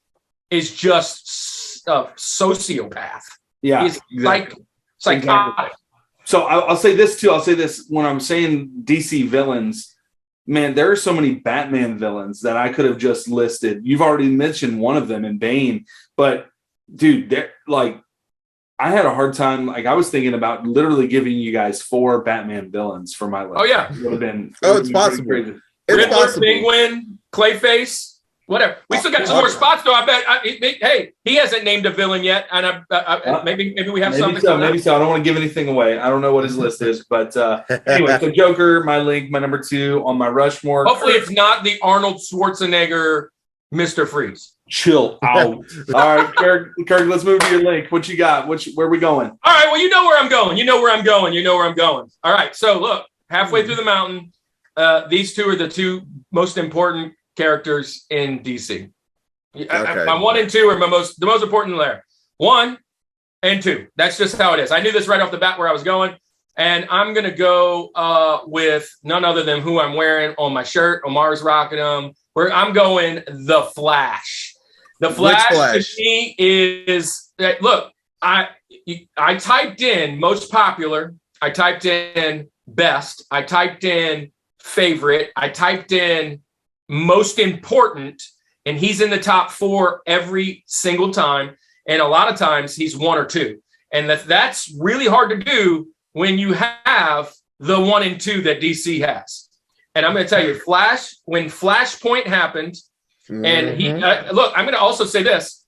is just sociopath. Yeah, he's psychotic. Exactly. So I'll say this too. I'll say this when I'm saying DC villains. Man, there are so many Batman villains that I could have just listed. You've already mentioned one of them in Bane, but dude, I had a hard time. Like I was thinking about literally giving you guys 4 Batman villains for my list. Oh yeah, it would have been. It's possible. It's Riddler, possible. Penguin, Clayface. Whatever. We still got some more spots, though. I bet. Hey, he hasn't named a villain yet, and maybe we have something. Maybe so. I don't want to give anything away. I don't know what his list is, but anyway. So Joker, my number 2 on my Rushmore. Hopefully, it's not the Arnold Schwarzenegger Mr. Freeze. Chill out. All right, Kirk. Let's move to your link. What you got? Where are we going? All right. Well, you know where I'm going. All right. So look, halfway through the mountain, these 2 are the 2 most important characters in DC. My 1 and 2 are the most important there. 1 and 2. That's just how it is. I knew this right off the bat where I was going, and I'm gonna go with none other than who I'm wearing on my shirt. Omar's rocking them. Where I'm going, the Flash. The Flash to me is look. I typed in most popular. I typed in best. I typed in favorite. I typed in most important, and he's in the top 4 every single time, and a lot of times he's 1 or 2, and that's really hard to do when you have the 1 and 2 that DC has. And I'm going to tell you, when Flashpoint happened, and he look, I'm going to also say this: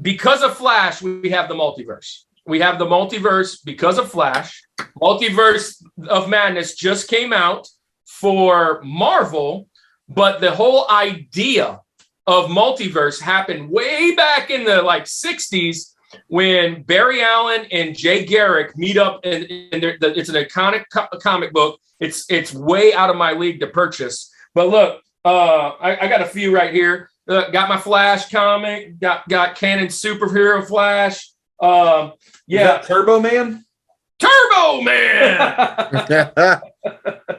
because of Flash, we have the multiverse. We have the multiverse because of Flash. Multiverse of Madness just came out for Marvel, but the whole idea of multiverse happened way back in the 60s when Barry Allen and Jay Garrick meet up, and it's an iconic comic book. It's way out of my league to purchase, but look, I got a few right here. Got my Flash comic. Got Canon superhero Flash. Turbo Man.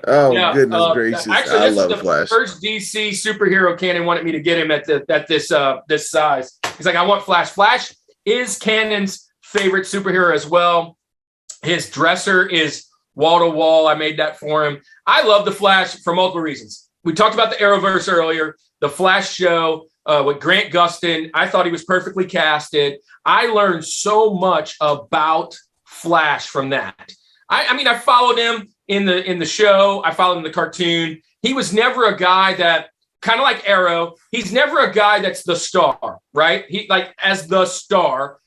Oh yeah, goodness gracious! Actually, I love Flash. First DC superhero Canon wanted me to get him at this size. He's like, I want Flash. Flash is Canon's favorite superhero as well. His dresser is wall to wall. I made that for him. I love the Flash for multiple reasons. We talked about the Arrowverse earlier. The Flash show with Grant Gustin. I thought he was perfectly casted. I learned so much about Flash from that. I followed him in the show. I followed him in the cartoon. He was never a guy that, kind of like Arrow, he's never a guy that's the star, right? He as the star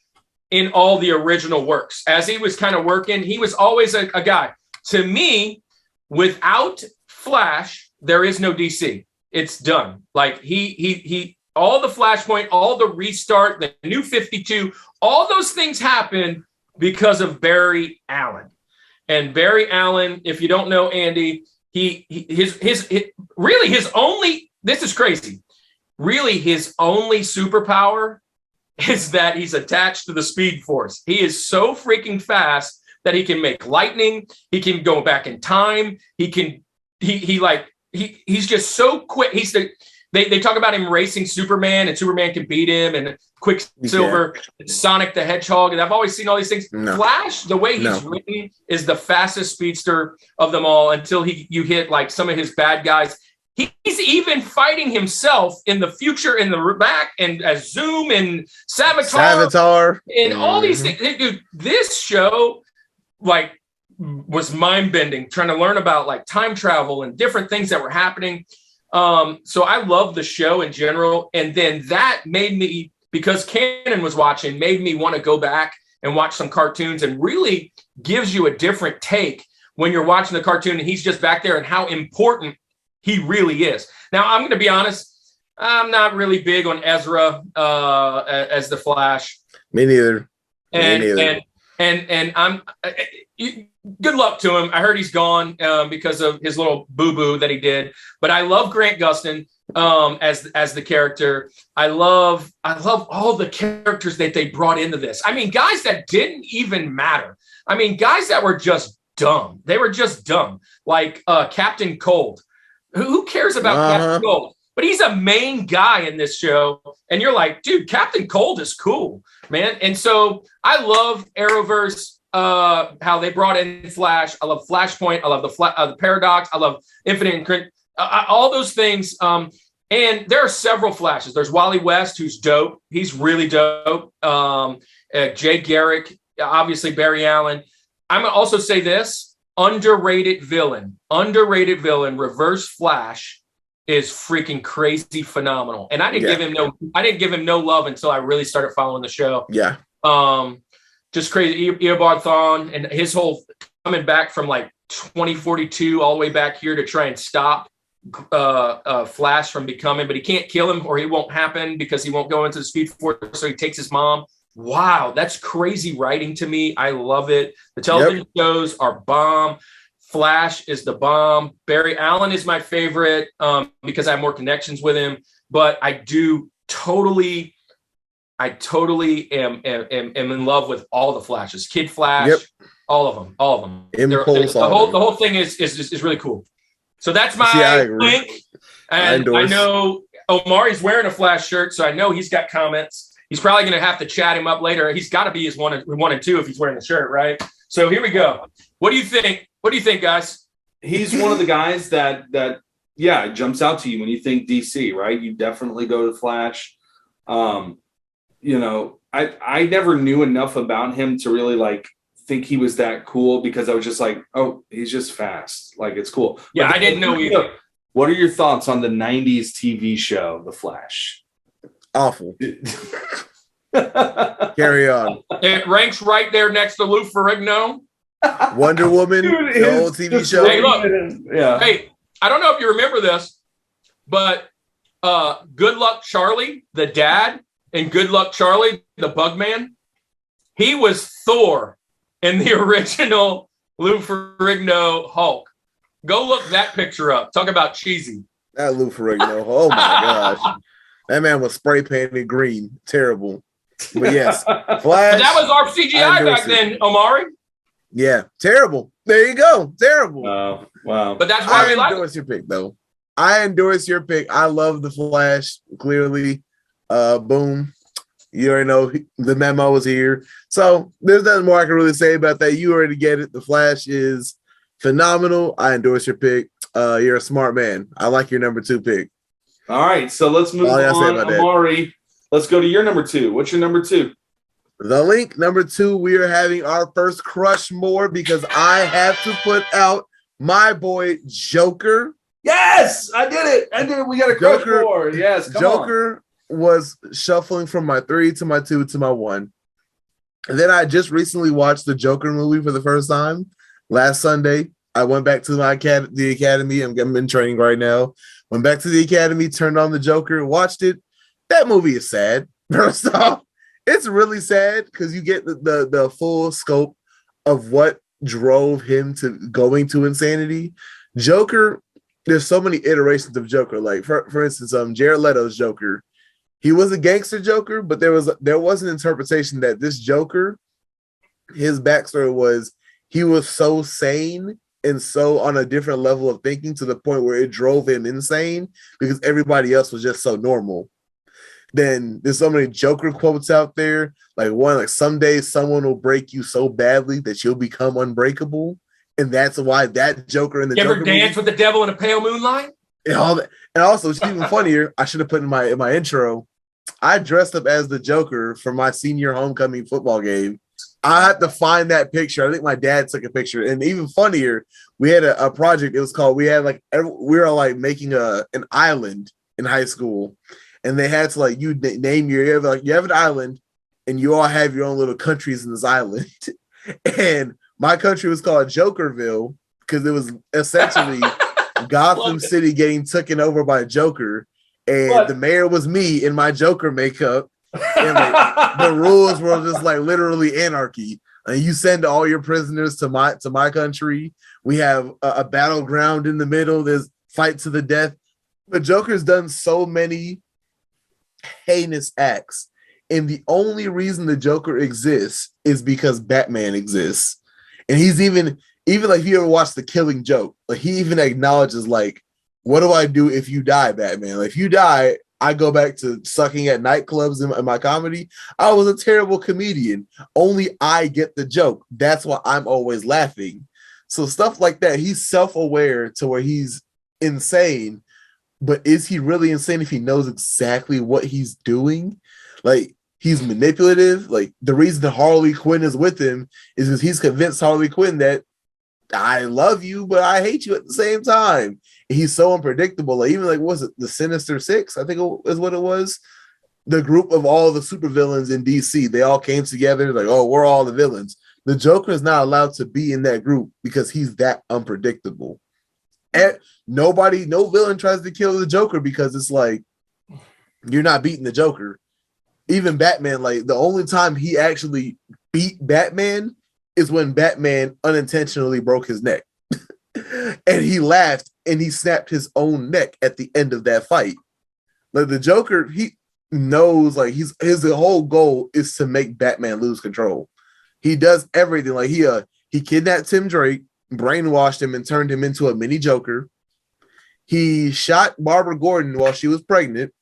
in all the original works. As he was kind of working, he was always a guy. To me, without Flash, there is no DC. It's done. He all the Flashpoint, all the restart, the new 52, all those things happen because of Barry Allen. And Barry Allen, if you don't know Andy, his only, this is crazy. Really, his only superpower is that he's attached to the Speed Force. He is so freaking fast that he can make lightning. He can go back in time. He's just so quick. They talk about him racing Superman, and Superman can beat him, and Quicksilver, Sonic the Hedgehog. And I've always seen all these things. No. Flash, the way he's written, is the fastest speedster of them all until you hit some of his bad guys. He's even fighting himself in the future, in the back, and as Zoom and Savitar. And all these things. Dude, this show was mind-bending, trying to learn about time travel and different things that were happening. So I love the show in general. And then that made me, because Cannon was watching, made me want to go back and watch some cartoons, and really gives you a different take when you're watching the cartoon and he's just back there and how important he really is. Now, I'm going to be honest. I'm not really big on Ezra as the Flash. Me neither. And I'm good luck to him. I heard he's gone because of his little boo-boo that he did. But I love Grant Gustin as the character. I love all the characters that they brought into this. I mean, guys that didn't even matter. I mean, guys that were just dumb. They were just dumb. Like Captain Cold. Who cares about Captain Cold? But he's a main guy in this show. And you're like, dude, Captain Cold is cool, man. And so I love Arrowverse, how they brought in Flash. I love Flashpoint. I love the Paradox. I love Infinite, all those things. And there are several Flashes. There's Wally West, who's dope. He's really dope. Jay Garrick, obviously Barry Allen. I'm going to also say this, underrated villain, Reverse Flash is freaking crazy phenomenal. And I didn't give him no love until I really started following the show. Yeah. Just crazy. Eobard Thawne and his whole coming back from like 2042 all the way back here to try and stop Flash from becoming, but he can't kill him or he won't happen because he won't go into the Speed Force. So he takes his mom. Wow, that's crazy writing to me. I love it. The television shows are bomb. Flash is the bomb. Barry Allen is my favorite because I have more connections with him. But I totally am in love with all the Flashes. Kid Flash, all of them. Impulse, the whole thing is really cool. So that's my link. And I know Omari's wearing a Flash shirt, so I know he's got comments. He's probably going to have to chat him up later. He's got to be his one and two if he's wearing the shirt, right? So here we go. What do you think? What do you think, guys? He's one of the guys that jumps out to you when you think DC, right? You definitely go to Flash. I never knew enough about him to really like think he was that cool because I was just like, oh, he's just fast. Like, it's cool. Yeah, I didn't know either. What are your thoughts on the 90s TV show, The Flash? Awful. Carry on. It ranks right there next to Lou Ferrigno. Wonder Woman, dude, the old TV show. Hey, look. Yeah. Hey, I don't know if you remember this, but Good Luck Charlie, the dad, and Good Luck Charlie, the Bugman, he was Thor in the original Lou Ferrigno Hulk. Go look that picture up. Talk about cheesy. That Lou Ferrigno. Oh my gosh. That man was spray painted green. Terrible. But yes, Flash. But that was our CGI back then, Omari. Yeah, terrible. There you go. Terrible. Wow. But that's why I endorse your pick, though. I endorse your pick. I love the Flash. Clearly, boom. You already know the memo is here. So there's nothing more I can really say about that. You already get it. The Flash is phenomenal. I endorse your pick. You're a smart man. I like your number 2 pick. All right, so let's move on. Omari, let's go to your number 2. What's your number 2? The link number 2, we are having our first Rushmore because I have to put out my boy Joker. Yes, I did it. We got a Rushmore. Yes, Joker was shuffling from my 3 to my 2 to my 1. And then I just recently watched the Joker movie for the first time last Sunday. I went back to the academy. I'm in training right now. Went back to the academy, turned on the Joker, watched it. That movie is sad. First off, it's really sad because you get the full scope of what drove him to going to insanity. Joker, there's so many iterations of Joker. Like for instance, Jared Leto's Joker. He was a gangster Joker, but there was an interpretation that this Joker, his backstory was he was so sane and so on a different level of thinking to the point where it drove him insane because everybody else was just so normal. Then there's so many Joker quotes out there. Like someday someone will break you so badly that you'll become unbreakable. And that's why that Joker in the Joker Joker dance with the devil in a pale moonlight? And all that. And also, it's even funnier, I should have put in my intro, I dressed up as the Joker for my senior homecoming football game. I had to find that picture. I think my dad took a picture. And even funnier, we had a project. It was called, we were making an island in high school. And they had to you name you have an island and you all have your own little countries in this island. And my country was called Jokerville because it was essentially Gotham City getting taken over by Joker. And the mayor was me in my Joker makeup. And the rules were just literally anarchy. You send all your prisoners to my country. We have a battleground in the middle. There's fight to the death. But Joker's done so many heinous acts. And the only reason the Joker exists is because Batman exists. And he's even even like if you ever watch The Killing Joke, like he even acknowledges like, what do I do if you die, Batman? Like if you die, I go back to sucking at nightclubs in my comedy. I was a terrible comedian. Only I get the joke. That's why I'm always laughing. So stuff like that. He's self-aware to where he's insane, but is he really insane if he knows exactly what he's doing? Like he's manipulative. Like the reason that Harley Quinn is with him is because he's convinced Harley Quinn that I love you, but I hate you at the same time. He's so unpredictable. Like even like what was it, the Sinister Six? I think is what it was. The group of all the supervillains in DC, they all came together like, oh, we're all the villains. The Joker is not allowed to be in that group because he's that unpredictable. And no villain tries to kill the Joker because it's like you're not beating the Joker. Even Batman, like the only time he actually beat Batman is when Batman unintentionally broke his neck. And he laughed and he snapped his own neck at the end of that fight. Like the Joker, he knows like his whole goal is to make Batman lose control. He does everything. Like he kidnapped Tim Drake, brainwashed him, and turned him into a mini Joker. He shot Barbara Gordon while she was pregnant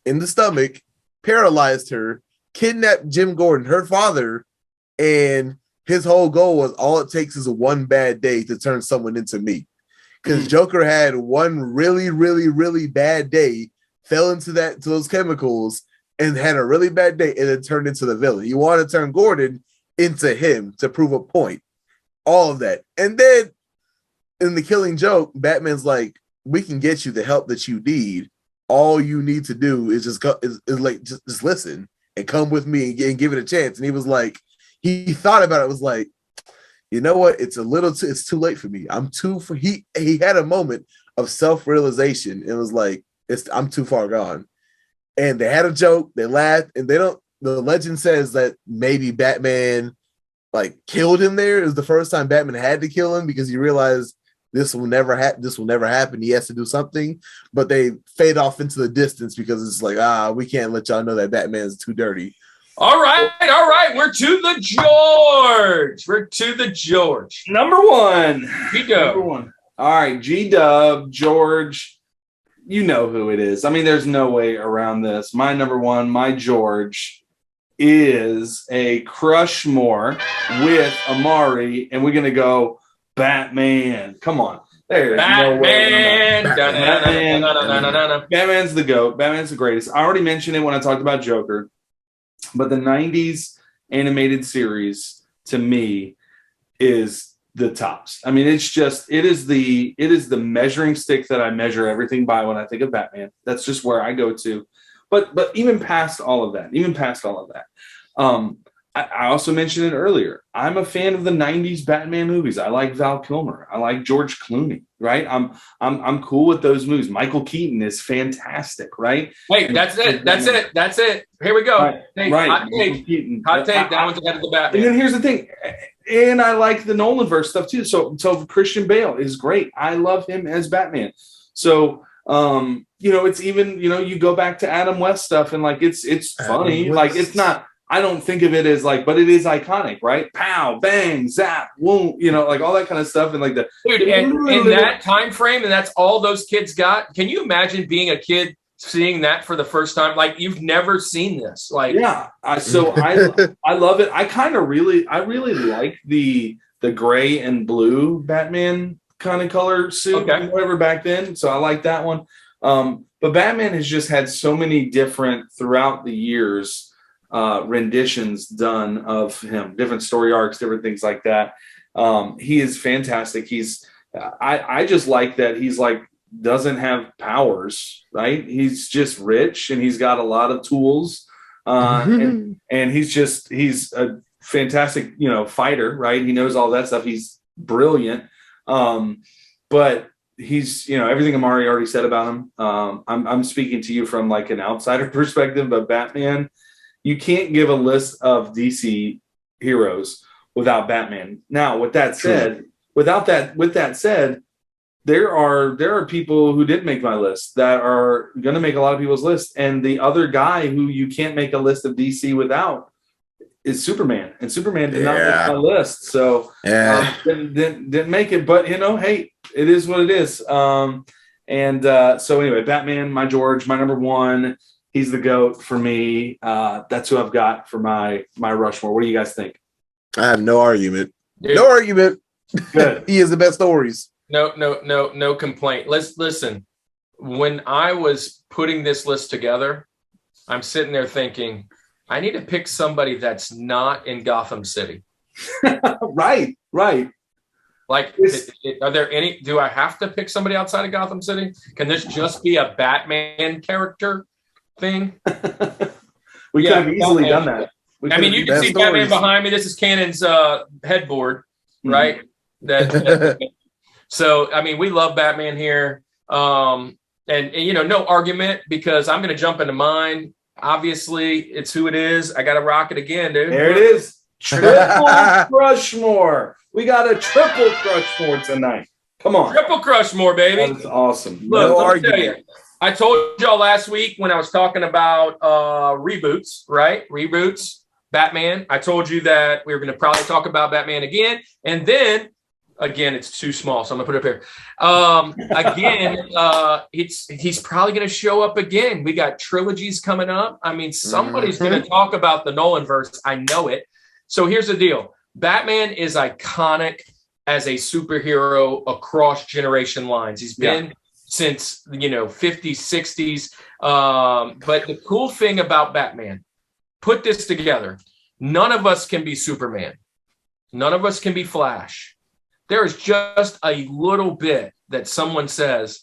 in the stomach, paralyzed her, kidnapped Jim Gordon, her father, and his whole goal was all it takes is one bad day to turn someone into me. Because Joker had one really, really, really bad day, fell into those chemicals, and had a really bad day, and then turned into the villain. He wanted to turn Gordon into him to prove a point. All of that. And then in The Killing Joke, Batman's like, we can get you the help that you need. All you need to do is just listen and come with me and give it a chance. And he was like, he thought about it, was like, you know what? It's too late for me. He had a moment of self-realization and was like, I'm too far gone. And they had a joke, they laughed, and the legend says that maybe Batman like killed him there. It was the first time Batman had to kill him because he realized this will never happen. He has to do something, but they fade off into the distance because it's like, we can't let y'all know that Batman's too dirty. All right. We're to the George. Number one. G-Dub. Number one. All right, G-Dub, George. You know who it is. I mean, there's no way around this. My number one, my George, is a Rushmore with Omari, and we're going to go Batman. Come on. There's no way. Batman's the GOAT. Batman's the greatest. I already mentioned it when I talked about Joker. But the 90s animated series to me is the tops. I mean, it is the measuring stick that I measure everything by when I think of Batman. That's just where I go to. But even past all of that, I also mentioned it earlier. I'm a fan of the 90s Batman movies. I like Val Kilmer. I like George Clooney, right? I'm cool with those movies. Michael Keaton is fantastic, right? Hey, that's it. Here we go. Right. Hot take. That one's ahead of the Batman. And then here's the thing. And I like the Nolanverse stuff too. So Christian Bale is great. I love him as Batman. So it's even, you go back to Adam West stuff and like it's funny. Like it's not, I don't think of it as like, but it is iconic, right? Pow, bang, zap, whoom, like all that kind of stuff. And like dude, and in that time frame, and that's all those kids got. Can you imagine being a kid seeing that for the first time? Like you've never seen this. Like, yeah. I love it. I really like the gray and blue Batman kind of color suit, whatever back then. So I like that one. But Batman has just had so many different throughout the years renditions done of him, different story arcs, different things like that. He is fantastic. I just like that he's like doesn't have powers, right? He's just rich and he's got a lot of tools, and he's a fantastic fighter, right? He knows all that stuff. He's brilliant, but he's everything Omari already said about him. I'm speaking to you from like an outsider perspective, but Batman. You can't give a list of DC heroes without Batman. Now, with that said, there are people who did make my list that are going to make a lot of people's list. And the other guy who you can't make a list of DC without is Superman, and Superman did not make my list, so didn't make it. But hey, it is what it is. So anyway, Batman, my George, my number one. He's the GOAT for me. That's who I've got for my Rushmore. What do you guys think? I have no argument. Dude. No argument. Good. He is the best stories. No complaint. Let's listen. When I was putting this list together, I'm sitting there thinking, I need to pick somebody that's not in Gotham City. Right. Like, are there any? Do I have to pick somebody outside of Gotham City? Can this just be a Batman character thing? We could have easily done that. I mean, you can see Batman behind me. This is Cannon's headboard, right? So, I mean, we love Batman here. And no argument, because I'm going to jump into mine. Obviously, it's who it is. I got to rock it again, dude. There it is. Triple Rushmore. We got a triple Rushmore tonight. Come on. Triple Rushmore, baby. That's awesome. Look, no argument. I told y'all last week when I was talking about reboots, right? Reboots, Batman. I told you that we were going to probably talk about Batman again. And then, again, it's too small, so I'm going to put it up here. He's probably going to show up again. We got trilogies coming up. I mean, somebody's going to talk about the Nolanverse. I know it. So here's the deal. Batman is iconic as a superhero across generation lines. He's been since 50s, 60s. But the cool thing about Batman, put this together. None of us can be Superman. None of us can be Flash. There is just a little bit that someone says,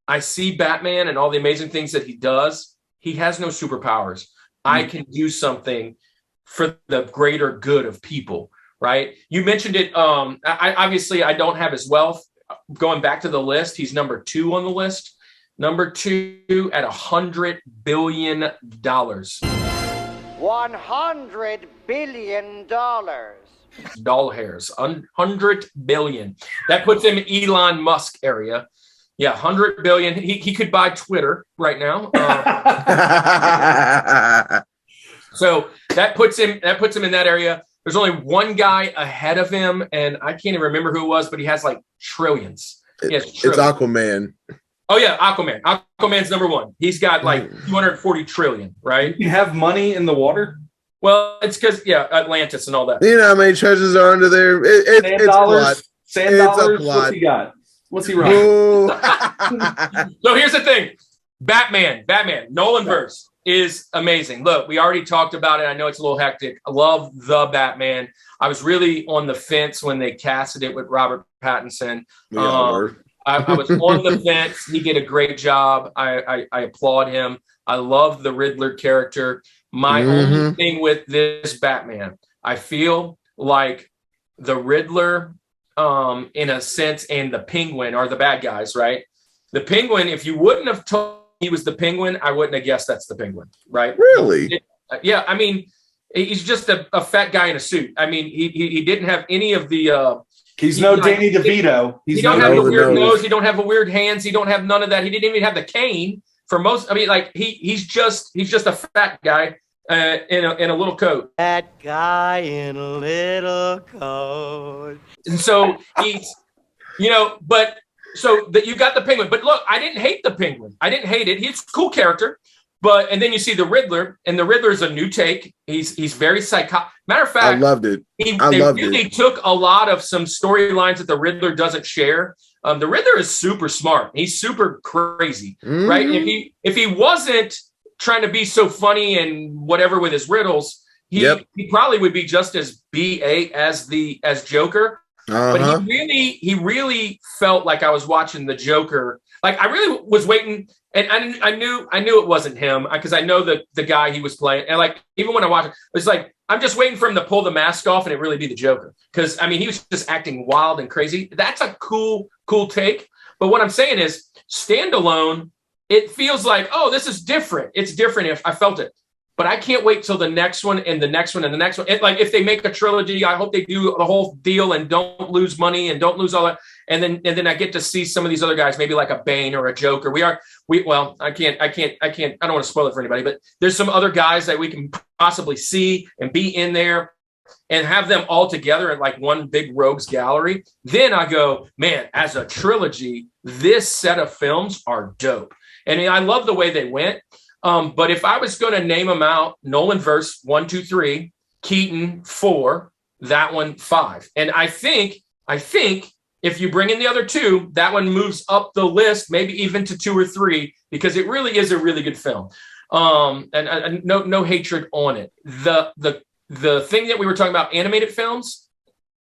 I see Batman and all the amazing things that he does. He has no superpowers. I can do something for the greater good of people, right? You mentioned it. I don't have his wealth. Going back to the list, he's number 2 on the list. Number 2 at $100 billion. $100 billion. Doll hairs. 100 billion. That puts him in Elon Musk area. Yeah, 100 billion. He could buy Twitter right now. So that puts him in that area. There's only one guy ahead of him, and I can't even remember who it was, but he has like trillions. It's Aquaman. Oh yeah, Aquaman. Aquaman's number 1. He's got like 240 trillion, right? You have money in the water? Well, it's because Atlantis and all that. You know how many treasures are under there? It's a plot. Sand dollars. What's he got? What's he running? So here's the thing. Batman, Nolanverse is amazing. Look, we already talked about it. I know it's a little hectic. I love the Batman. I was really on the fence when they casted it with Robert Pattinson. I was on the fence. He did a great job. I applaud him. I love the Riddler character. My only thing with this Batman, I feel like the Riddler, in a sense, and the Penguin are the bad guys, right? The Penguin, if you wouldn't have told he was the Penguin, I wouldn't have guessed that's the Penguin, right? Really? Yeah, I mean, he's just a fat guy in a suit. I mean, he didn't have any of the... He's no Danny DeVito. He don't have the weird nose. He don't have the weird hands. He don't have none of that. He didn't even have the cane for most. I mean, like he's just a fat guy in a little coat. That guy in a little coat. And so he's, but so that you got the Penguin. But look, I didn't hate the Penguin. I didn't hate it. He's a cool character. But and then you see the Riddler, and the Riddler is a new take. He's very psychotic. Matter of fact, I loved it. They really took a lot of some storylines that the Riddler doesn't share. The Riddler is super smart. He's super crazy, right? If he wasn't trying to be so funny and whatever with his riddles, he probably would be just as BA as Joker. But he really felt like I was watching the Joker. Like I really was waiting. And I knew it wasn't him because I know the guy he was playing. And like, even when I watched it, it's like, I'm just waiting for him to pull the mask off and it really be the Joker. Because, I mean, he was just acting wild and crazy. That's a cool take. But what I'm saying is, standalone, it feels like, oh, this is different. It's different if I felt it. But I can't wait till the next one and the next one and the next one. Like, if they make a trilogy, I hope they do the whole deal and don't lose money and don't lose all that. then I get to see some of these other guys, maybe like a Bane or a Joker. Well, I don't want to spoil it for anybody, but there's some other guys that we can possibly see and be in there and have them all together in like one big rogues gallery. Then I go, man, as a trilogy, this set of films are dope. And I love the way they went. But if I was going to name them out, Nolan verse 1, 2, 3, Keaton 4, that one 5. And I think if you bring in the other two, that one moves up the list, maybe even to 2 or 3, because it really is a really good film. And no hatred on it. The thing that we were talking about, animated films,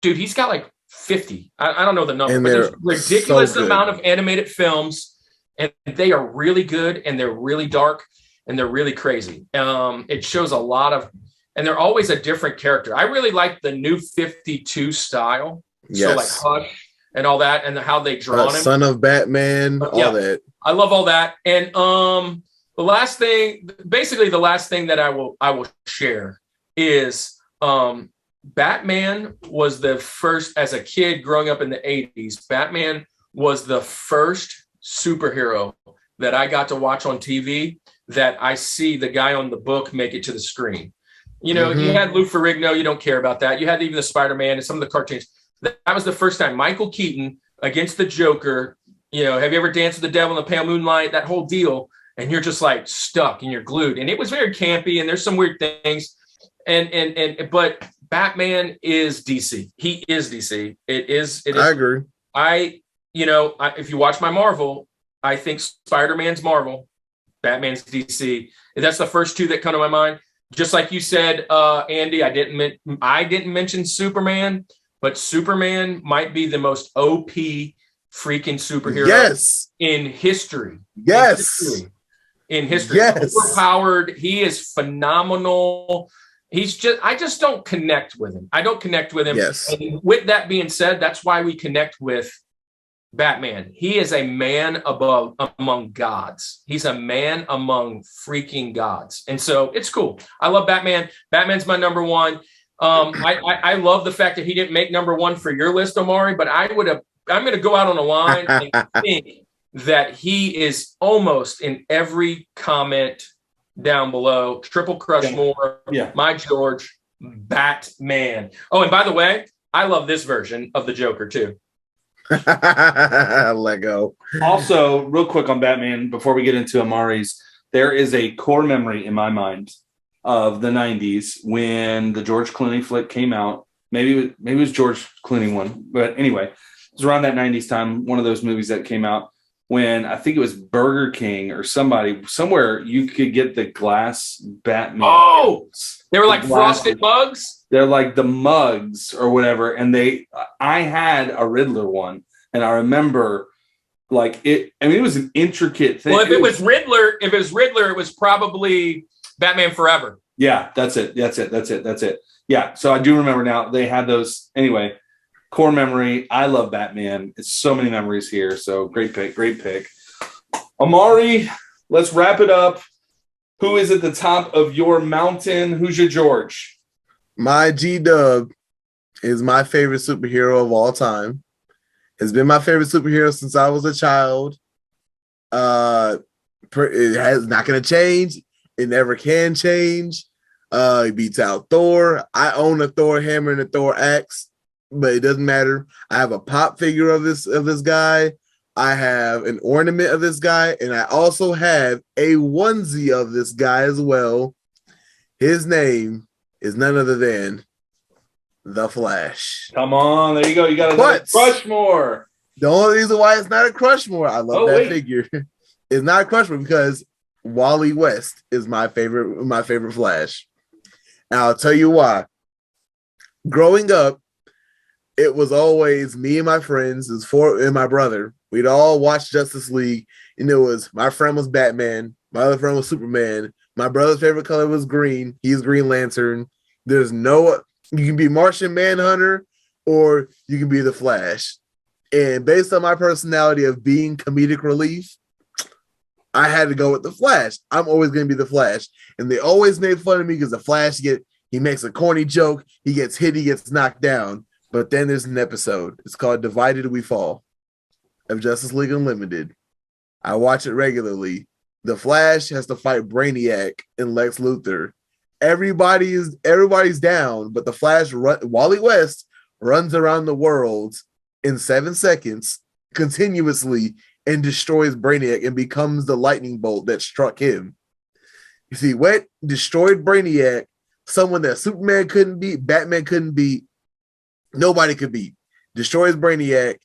dude, he's got like 50. I don't know the number, but there's a ridiculous amount of animated films, and they are really good, and they're really dark, and they're really crazy. It shows a lot of, and they're always a different character. I really like the new 52 style. Yes. So like Hush and all that, and how they draw him. Son of Batman, all that. I love all that. And the last thing that I will share is Batman was the first, as a kid growing up in the 80s, Batman was the first superhero that I got to watch on TV that I see the guy on the book make it to the screen. You know, you had Lou Ferrigno, you don't care about that. You had even the Spider-Man and some of the cartoons. That was the first time. Michael Keaton against the Joker. You know, have you ever danced with the devil in the pale moonlight? That whole deal. And you're just like stuck and you're glued. And it was very campy and there's some weird things. But Batman is DC. He is DC. It is. I agree. If you watch my Marvel, I think Spider-Man's Marvel, Batman's DC. That's the first two that come to my mind. Just like you said, Andy, I didn't mention Superman, but Superman might be the most OP freaking superhero in history. Yes. In history. Yes. Overpowered. He is phenomenal. I just don't connect with him. I don't connect with him. Yes. And with that being said, that's why we connect with Batman. He is a man among gods. He's a man among freaking gods. And so it's cool. I love Batman. Batman's my number one. I love the fact that he didn't make number one for your list, Omari, but I'm going to go out on a line and think that he is almost in every comment down below. Triple Rushmore, My George, Batman. Oh, and by the way, I love this version of the Joker too. Let go. Also, real quick on Batman, before we get into Omari's, there is a core memory in my mind of the 90s when the George Clooney flick came out. Maybe it was George Clooney one, but anyway, it was around that 90s time, one of those movies that came out when I think it was Burger King or somewhere you could get the glass Batman. Oh, they were like frosted mugs. They're like the mugs or whatever. And I had a Riddler one, and I remember like it. I mean, it was an intricate thing. Well, if it was Riddler, it was probably Batman Forever. Yeah, that's it. Yeah. So I do remember now they had those anyway. Core memory. I love Batman. It's so many memories here. So great pick. Omari, let's wrap it up. Who is at the top of your mountain? Who's your George? My G-Dub is my favorite superhero of all time. Has been my favorite superhero since I was a child. It has not going to change. It never can change. He beats out Thor. I own a Thor hammer and a Thor axe, but it doesn't matter. I have a pop figure of this guy. I have an ornament of this guy, and I also have a onesie of this guy as well. His name is none other than The Flash. Come on, there you go. You got a Rushmore. The only reason why it's not a Crushmore, I love that figure. It's not a Crushmore because Wally West is my favorite Flash. And I'll tell you why. Growing up, it was always me and my friends, and my brother. We'd all watch Justice League, and it was my friend was Batman, my other friend was Superman. My brother's favorite color was green. He's Green Lantern. You can be Martian Manhunter, or you can be the Flash. And based on my personality of being comedic relief, I had to go with the Flash. I'm always going to be the Flash. And they always made fun of me because the Flash he makes a corny joke. He gets hit. He gets knocked down. But then there's an episode. It's called Divided We Fall. of Justice League Unlimited. I watch it regularly. The Flash has to fight Brainiac and Lex Luthor. Everybody's down, but the Flash, Wally West, runs around the world in 7 seconds continuously and destroys Brainiac and becomes the lightning bolt that struck him. You see, Wet destroyed Brainiac, someone that Superman couldn't beat, Batman couldn't beat, nobody could beat. Destroys Brainiac,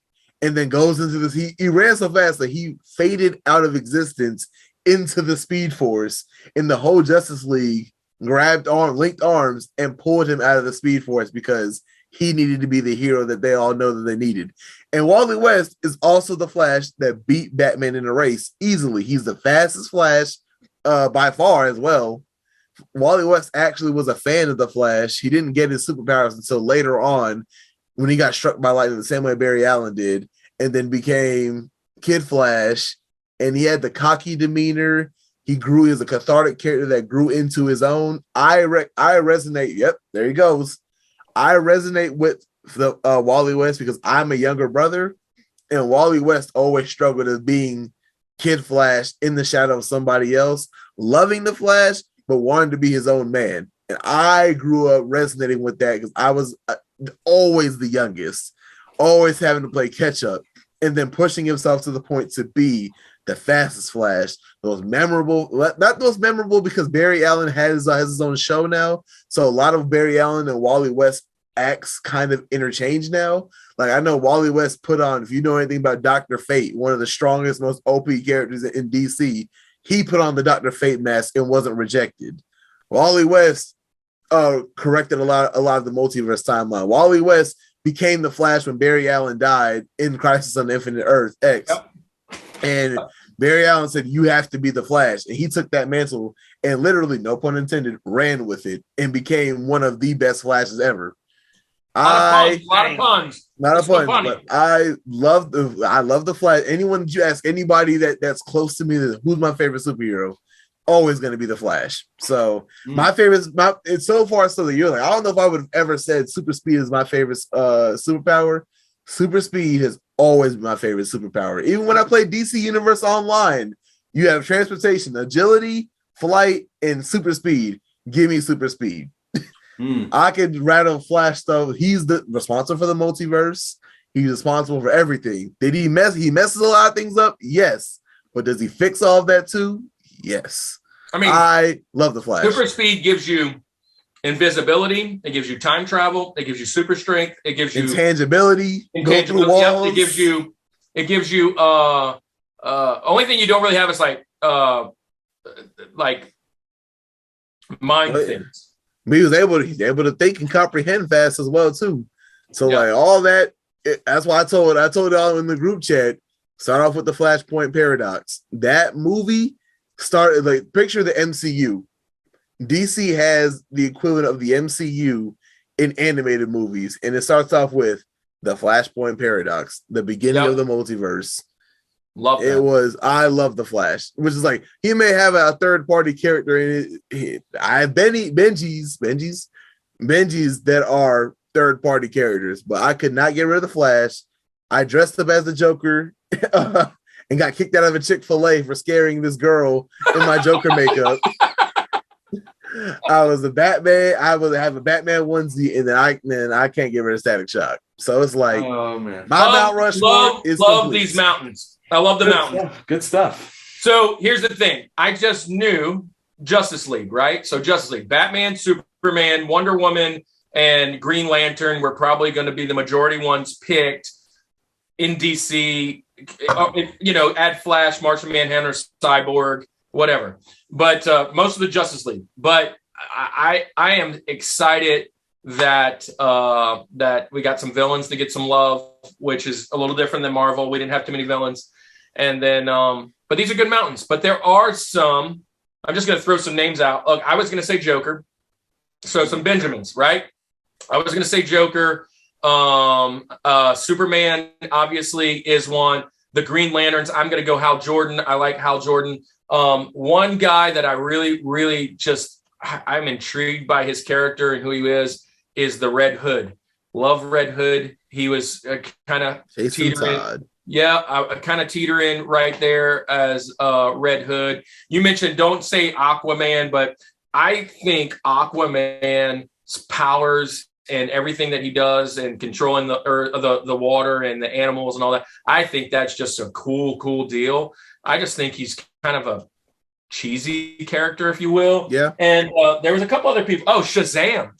and then goes into this. He ran so fast that he faded out of existence into the Speed Force, and the whole Justice League linked arms, and pulled him out of the Speed Force because he needed to be the hero that they all know that they needed. And Wally West is also the Flash that beat Batman in a race easily. He's the fastest Flash by far as well. Wally West actually was a fan of the Flash. He didn't get his superpowers until later on when he got struck by lightning the same way Barry Allen did, and then became Kid Flash. And he had the cocky demeanor. He grew as a cathartic character that grew into his own. I resonate. Yep, there he goes. I resonate with the Wally West because I'm a younger brother, and Wally West always struggled as being Kid Flash in the shadow of somebody else, loving the Flash, but wanting to be his own man. And I grew up resonating with that because I was always the youngest, always having to play catch up, and then pushing himself to the point to be the fastest Flash, the most memorable, not the most memorable because Barry Allen has his own show now. So a lot of Barry Allen and Wally West acts kind of interchange now. Like I know Wally West put on, if you know anything about Dr. Fate, one of the strongest, most OP characters in DC, he put on the Dr. Fate mask and wasn't rejected. Wally West corrected a lot of the multiverse timeline. Wally West became the Flash when Barry Allen died in Crisis on Infinite Earth X. Yep. And Barry Allen said, you have to be the Flash. And he took that mantle and literally, no pun intended, ran with it and became one of the best Flashes ever. A lot of puns. Not a pun, but I love the Flash. Anyone you ask anybody that's close to me, who's my favorite superhero, always going to be the Flash. So my favorite, it's so far so that you're like, I don't know if I would have ever said super speed is my favorite superpower. Super speed has always been my favorite superpower. Even when I play DC Universe Online, you have transportation, agility, flight, and super speed. Give me super speed. I could rattle Flash stuff. He's responsible for the multiverse. He's responsible for everything. Did he messes a lot of things up? Yes. But does he fix all of that too? Yes. I mean, I love the Flash. Super speed gives you invisibility. It gives you time travel. It gives you super strength. It gives you intangibility. Go through walls. Yep, it gives you only thing you don't really have is like mind things. But he's able to think and comprehend fast as well too. So like all that, that's why I told y'all in the group chat, start off with the Flashpoint Paradox. That movie started like picture the MCU. DC has the equivalent of the MCU in animated movies, and it starts off with the Flashpoint Paradox, the beginning of the multiverse. Love that. I love the Flash, which is like he may have a third party character in it. I have Benjis that are third party characters, but I could not get rid of the Flash. I dressed up as the Joker and got kicked out of a Chick-fil-A for scaring this girl in my Joker makeup. I was a Batman. I would have a Batman onesie, and then I can't get rid of Static Shock. So it's like, oh man, my Mount Rushmore is love complete. These mountains. I love the mountains. Yeah, good stuff. So here's the thing. I just knew Justice League, right? So Justice League, Batman, Superman, Wonder Woman, and Green Lantern were probably going to be the majority ones picked in DC. Add Flash, Martian Manhunter, Cyborg, whatever. But most of the Justice League. But I am excited that we got some villains to get some love, which is a little different than Marvel. We didn't have too many villains. And then, but these are good mountains. But there are some, I'm just going to throw some names out. Look, I was going to say Joker. So some Benjamins, right? I was going to say Joker. Superman, obviously, is one. The Green Lanterns, I'm going to go Hal Jordan. I like Hal Jordan. One guy that I really, really I'm intrigued by his character and who he is the Red Hood. Love Red Hood. He was kind of teetering. Yeah, I kind of teeter in right there as Red Hood. You mentioned don't say Aquaman, but I think Aquaman's powers and everything that he does and controlling the earth, the water and the animals and all that, I think that's just a cool deal. I just think he's kind of a cheesy character, if you will. Yeah. And there was a couple other people. Oh, Shazam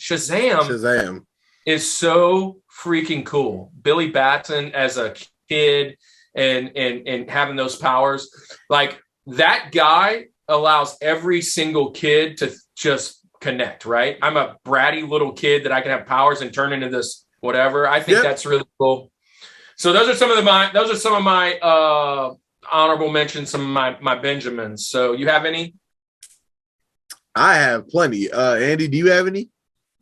is so freaking cool. Billy Batson as a kid and having those powers, like that guy allows every single kid to just connect, right? I'm a bratty little kid that I can have powers and turn into this whatever. I think that's really cool. So those are some of my honorable mentions, some of my Benjamins. So you have any? I have plenty. Andy, do you have any?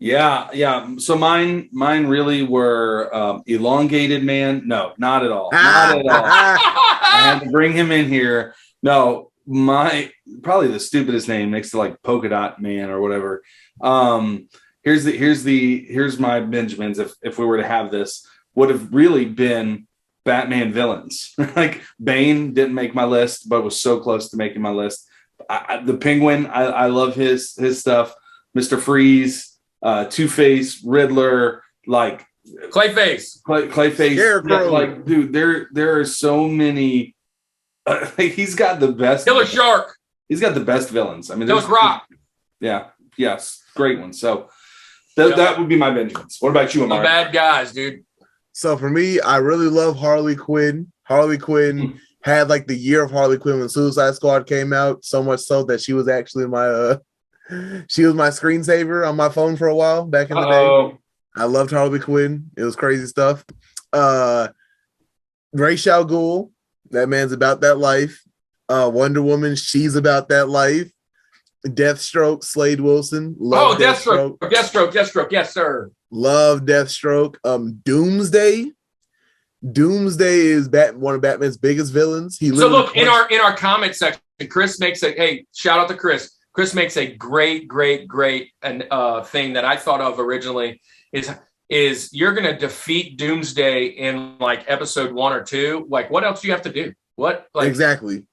Yeah. So mine really were Elongated Man. No, not at all. Not at all. I had to bring him in here. No, probably the stupidest name next to like Polka Dot Man or whatever. Here's my Benjamins. If we were to have this, would have really been Batman villains. Like Bane didn't make my list, but was so close to making my list. The Penguin, I love his stuff. Mr. Freeze. Two-Face, Riddler, like Clayface, Scarecrow. Like, dude, there are so many. He's got the best. Killer Shark. He's got the best villains. I mean, there's Rock. Yeah, yes, great one. So that would be my Benjamins. What about you, Omar? The bad guys, dude. So for me, I really love Harley Quinn. Harley Quinn had like the year of Harley Quinn when Suicide Squad came out, so much so that she was actually my screensaver on my phone for a while back in the day. I loved Harley Quinn. It was crazy stuff. Ra's al Ghul, that man's about that life. Wonder Woman, she's about that life. Deathstroke, Slade Wilson. Love Deathstroke, yes, sir. Love Deathstroke. Doomsday is one of Batman's biggest villains. So look, in our comment section, Chris makes shout out to Chris. Chris makes a great and thing that I thought of originally is you're going to defeat Doomsday in like episode 1 or 2. Like, what else do you have to do? Exactly.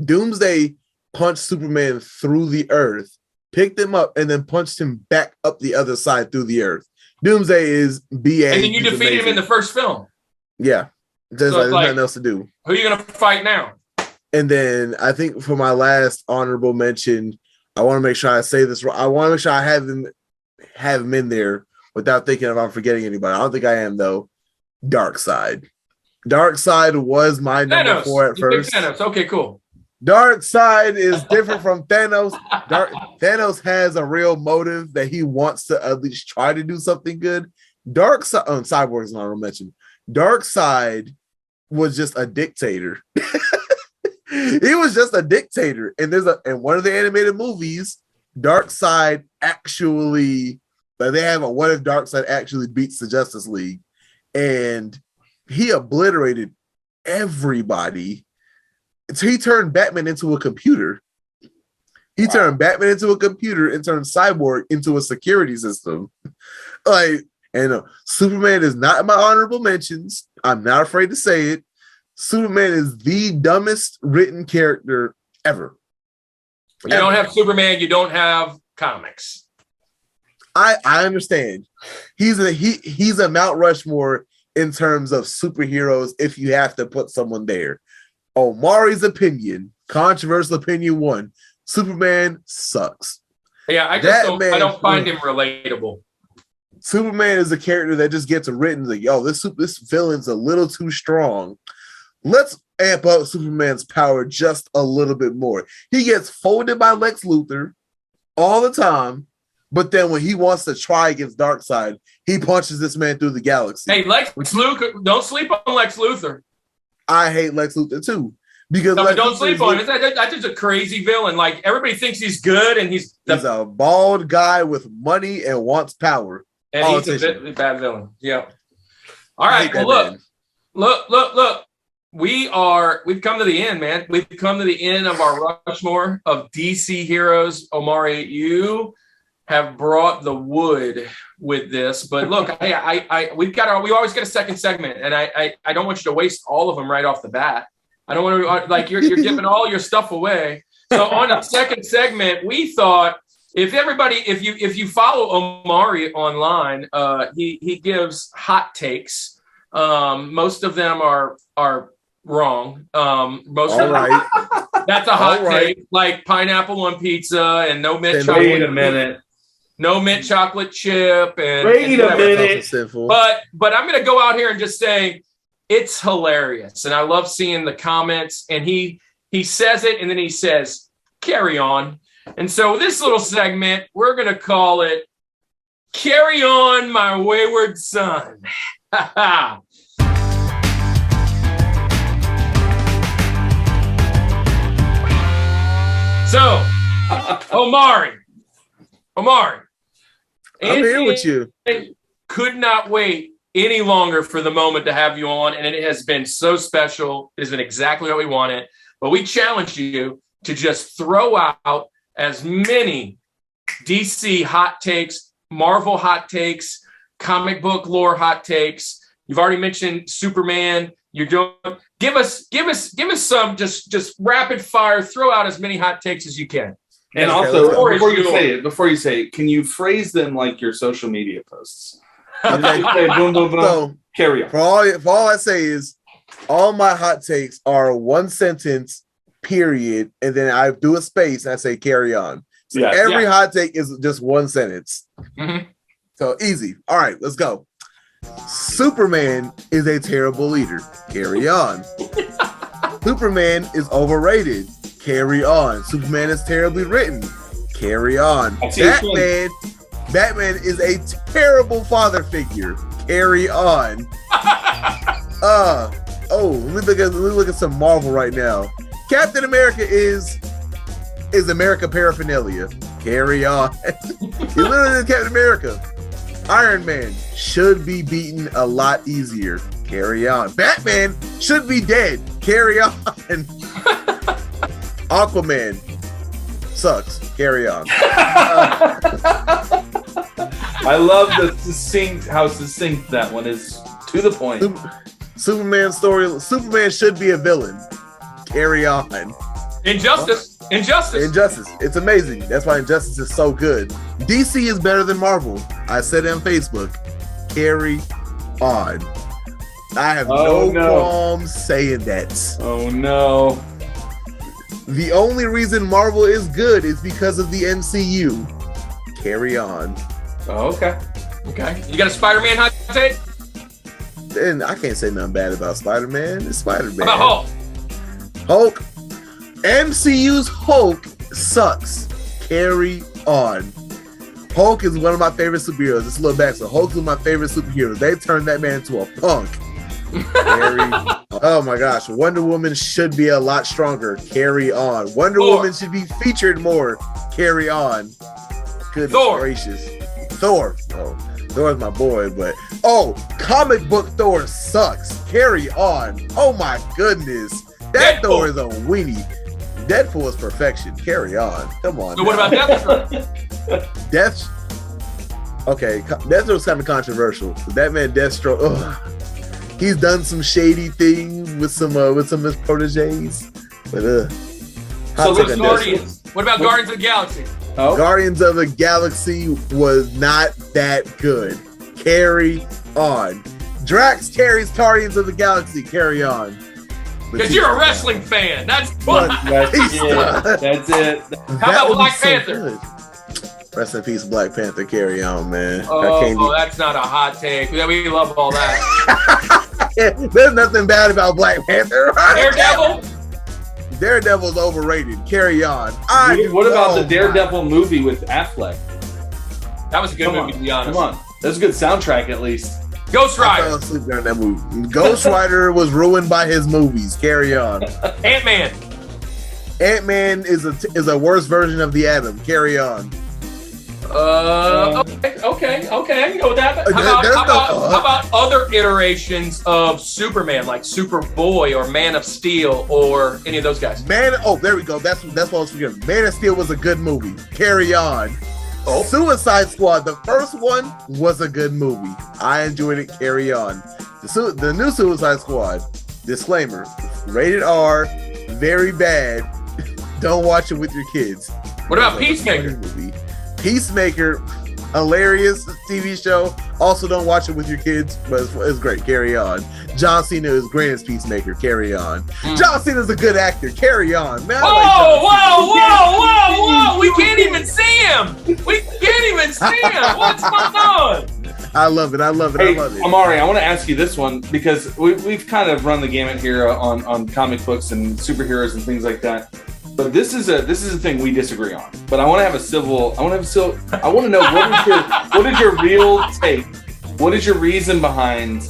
Doomsday punched Superman through the earth, picked him up, and then punched him back up the other side through the earth. Doomsday is BA. And then you defeated him in the first film. Yeah. There's nothing else to do. Who are you going to fight now? And then I think for my last honorable mention, I want to make sure I say this. I want to make sure I have him in there without thinking if I'm forgetting anybody. I don't think I am, though. Darkseid. Darkseid was my number 4 at first. Thanos. Okay, cool. Darkseid is different from Thanos. Thanos has a real motive that he wants to at least try to do something good. Darkseid, Cyborg is not a mention. Darkseid was just a dictator. He was just a dictator. And in one of the animated movies, Darkseid actually, they have a what if Darkseid actually beats the Justice League. And he obliterated everybody. So he turned Batman into a computer. He turned Batman into a computer and turned Cyborg into a security system. Superman is not in my honorable mentions. I'm not afraid to say it. Superman is the dumbest written character ever. You don't have Superman, you don't have comics. I understand. He's a Mount Rushmore in terms of superheroes if you have to put someone there. Omari's opinion, controversial opinion 1, Superman sucks. Yeah, I don't find him relatable. Superman is a character that just gets written like, yo, this villain's a little too strong. Let's amp up Superman's power just a little bit more. He gets folded by Lex Luthor all the time, but then when he wants to try against Darkseid, he punches this man through the galaxy. Hey, Lex Luthor, don't sleep on Lex Luthor. I hate Lex Luthor too. Because don't sleep on him. That's just a crazy villain. Like, everybody thinks he's good, and he's a bald guy with money and wants power. And he's a bad villain. Yeah. All right. Well, look. We've come to the end, man. We've come to the end of our Rushmore of DC heroes. Omari, you have brought the wood with this, but look, we always get a second segment, and I don't want you to waste all of them right off the bat. I don't want to like you're giving all your stuff away. So on the second segment, we thought if you follow Omari online, he gives hot takes. Most of them are wrong. Most of them, that's a hot take, like pineapple on pizza and no mint chocolate. Wait a minute. No mint chocolate chip. Wait a minute. But I'm going to go out here and just say it's hilarious. And I love seeing the comments. And he says it, and then he says, carry on. And so this little segment, we're going to call it Carry On, My Wayward Son. So, Omari, I'm here with you. Could not wait any longer for the moment to have you on, and it has been so special. It has been exactly what we wanted. But we challenged you to just throw out as many DC hot takes, Marvel hot takes, comic book lore hot takes. You've already mentioned Superman. You're doing. Give us some just rapid fire. Throw out as many hot takes as you can. And also, before you say it, can you phrase them like your social media posts? So, carry on. For all I say is, all my hot takes are one sentence, period, and then I do a space and I say carry on. So every hot take is just one sentence. Mm-hmm. So easy. All right, let's go. Superman is a terrible leader. Carry on. Superman is overrated. Carry on. Superman is terribly written. Carry on. Batman is a terrible father figure. Carry on. Let me look at some Marvel right now. Captain America is America paraphernalia. Carry on. He literally is Captain America. Iron Man should be beaten a lot easier. Carry on. Batman should be dead. Carry on. Aquaman sucks. Carry on. I love how succinct that one is, to the point. Superman story. Superman should be a villain. Carry on. Injustice. It's amazing. That's why Injustice is so good. DC is better than Marvel. I said it on Facebook. Carry on. I have no qualms saying that. Oh no. The only reason Marvel is good is because of the MCU. Carry on. Oh, okay. You got a Spider-Man hot take? Then I can't say nothing bad about Spider-Man. It's Spider-Man. How about Hulk? MCU's Hulk sucks. Carry on. Hulk is one of my favorite superheroes. Just look back. So Hulk is my favorite superhero. They turned that man into a punk. Oh my gosh. Wonder Woman should be a lot stronger. Carry on. Wonder Woman should be featured more. Carry on. Goodness gracious. Thor. Oh, Thor's my boy, but comic book Thor sucks. Carry on. Oh my goodness. That Thor is a weenie. Deadpool is perfection. Carry on. Come on. So what about Deathstroke? Deathstroke's kind of controversial. That man Deathstroke, he's done some shady things with some of his proteges. But what about Guardians of the Galaxy? Oh. Guardians of the Galaxy was not that good. Carry on. Drax carries Guardians of the Galaxy. Carry on. Because you're a wrestling fan. That's fun. That's it. How about Black Panther? Rest in peace, Black Panther. Carry on, man. That's not a hot take. We love all that. There's nothing bad about Black Panther. Daredevil's overrated. Carry on. What about the Daredevil movie with Affleck? That was a good movie, to be honest. Come on. That's a good soundtrack, at least. Ghost Rider. I fell asleep during that movie. Ghost Rider was ruined by his movies. Carry on. Ant-Man. Ant-Man is a worse version of the Atom. Carry on. Okay. I can go with that. How about other iterations of Superman, like Superboy or Man of Steel or any of those guys? There we go. That's what I was forgetting. Man of Steel was a good movie. Carry on. Suicide Squad, the first one was a good movie. I enjoyed it. Carry on. The new Suicide Squad, disclaimer, rated R, very bad. Don't watch it with your kids. What about Peacemaker? Peacemaker, hilarious TV show. Also, don't watch it with your kids, but it's great. Carry on. John Cena is great as Peacemaker. Carry on. John Cena's a good actor. Carry on. Man, Whoa! We can't even see him. We can't even see him. What's going on? I love it. Hey, Omari, I want to ask you this one because we've kind of run the gamut here on comic books and superheroes and things like that. But this is a thing we disagree on. But I want to have a civil. I want to know what is your real take? What is your reason behind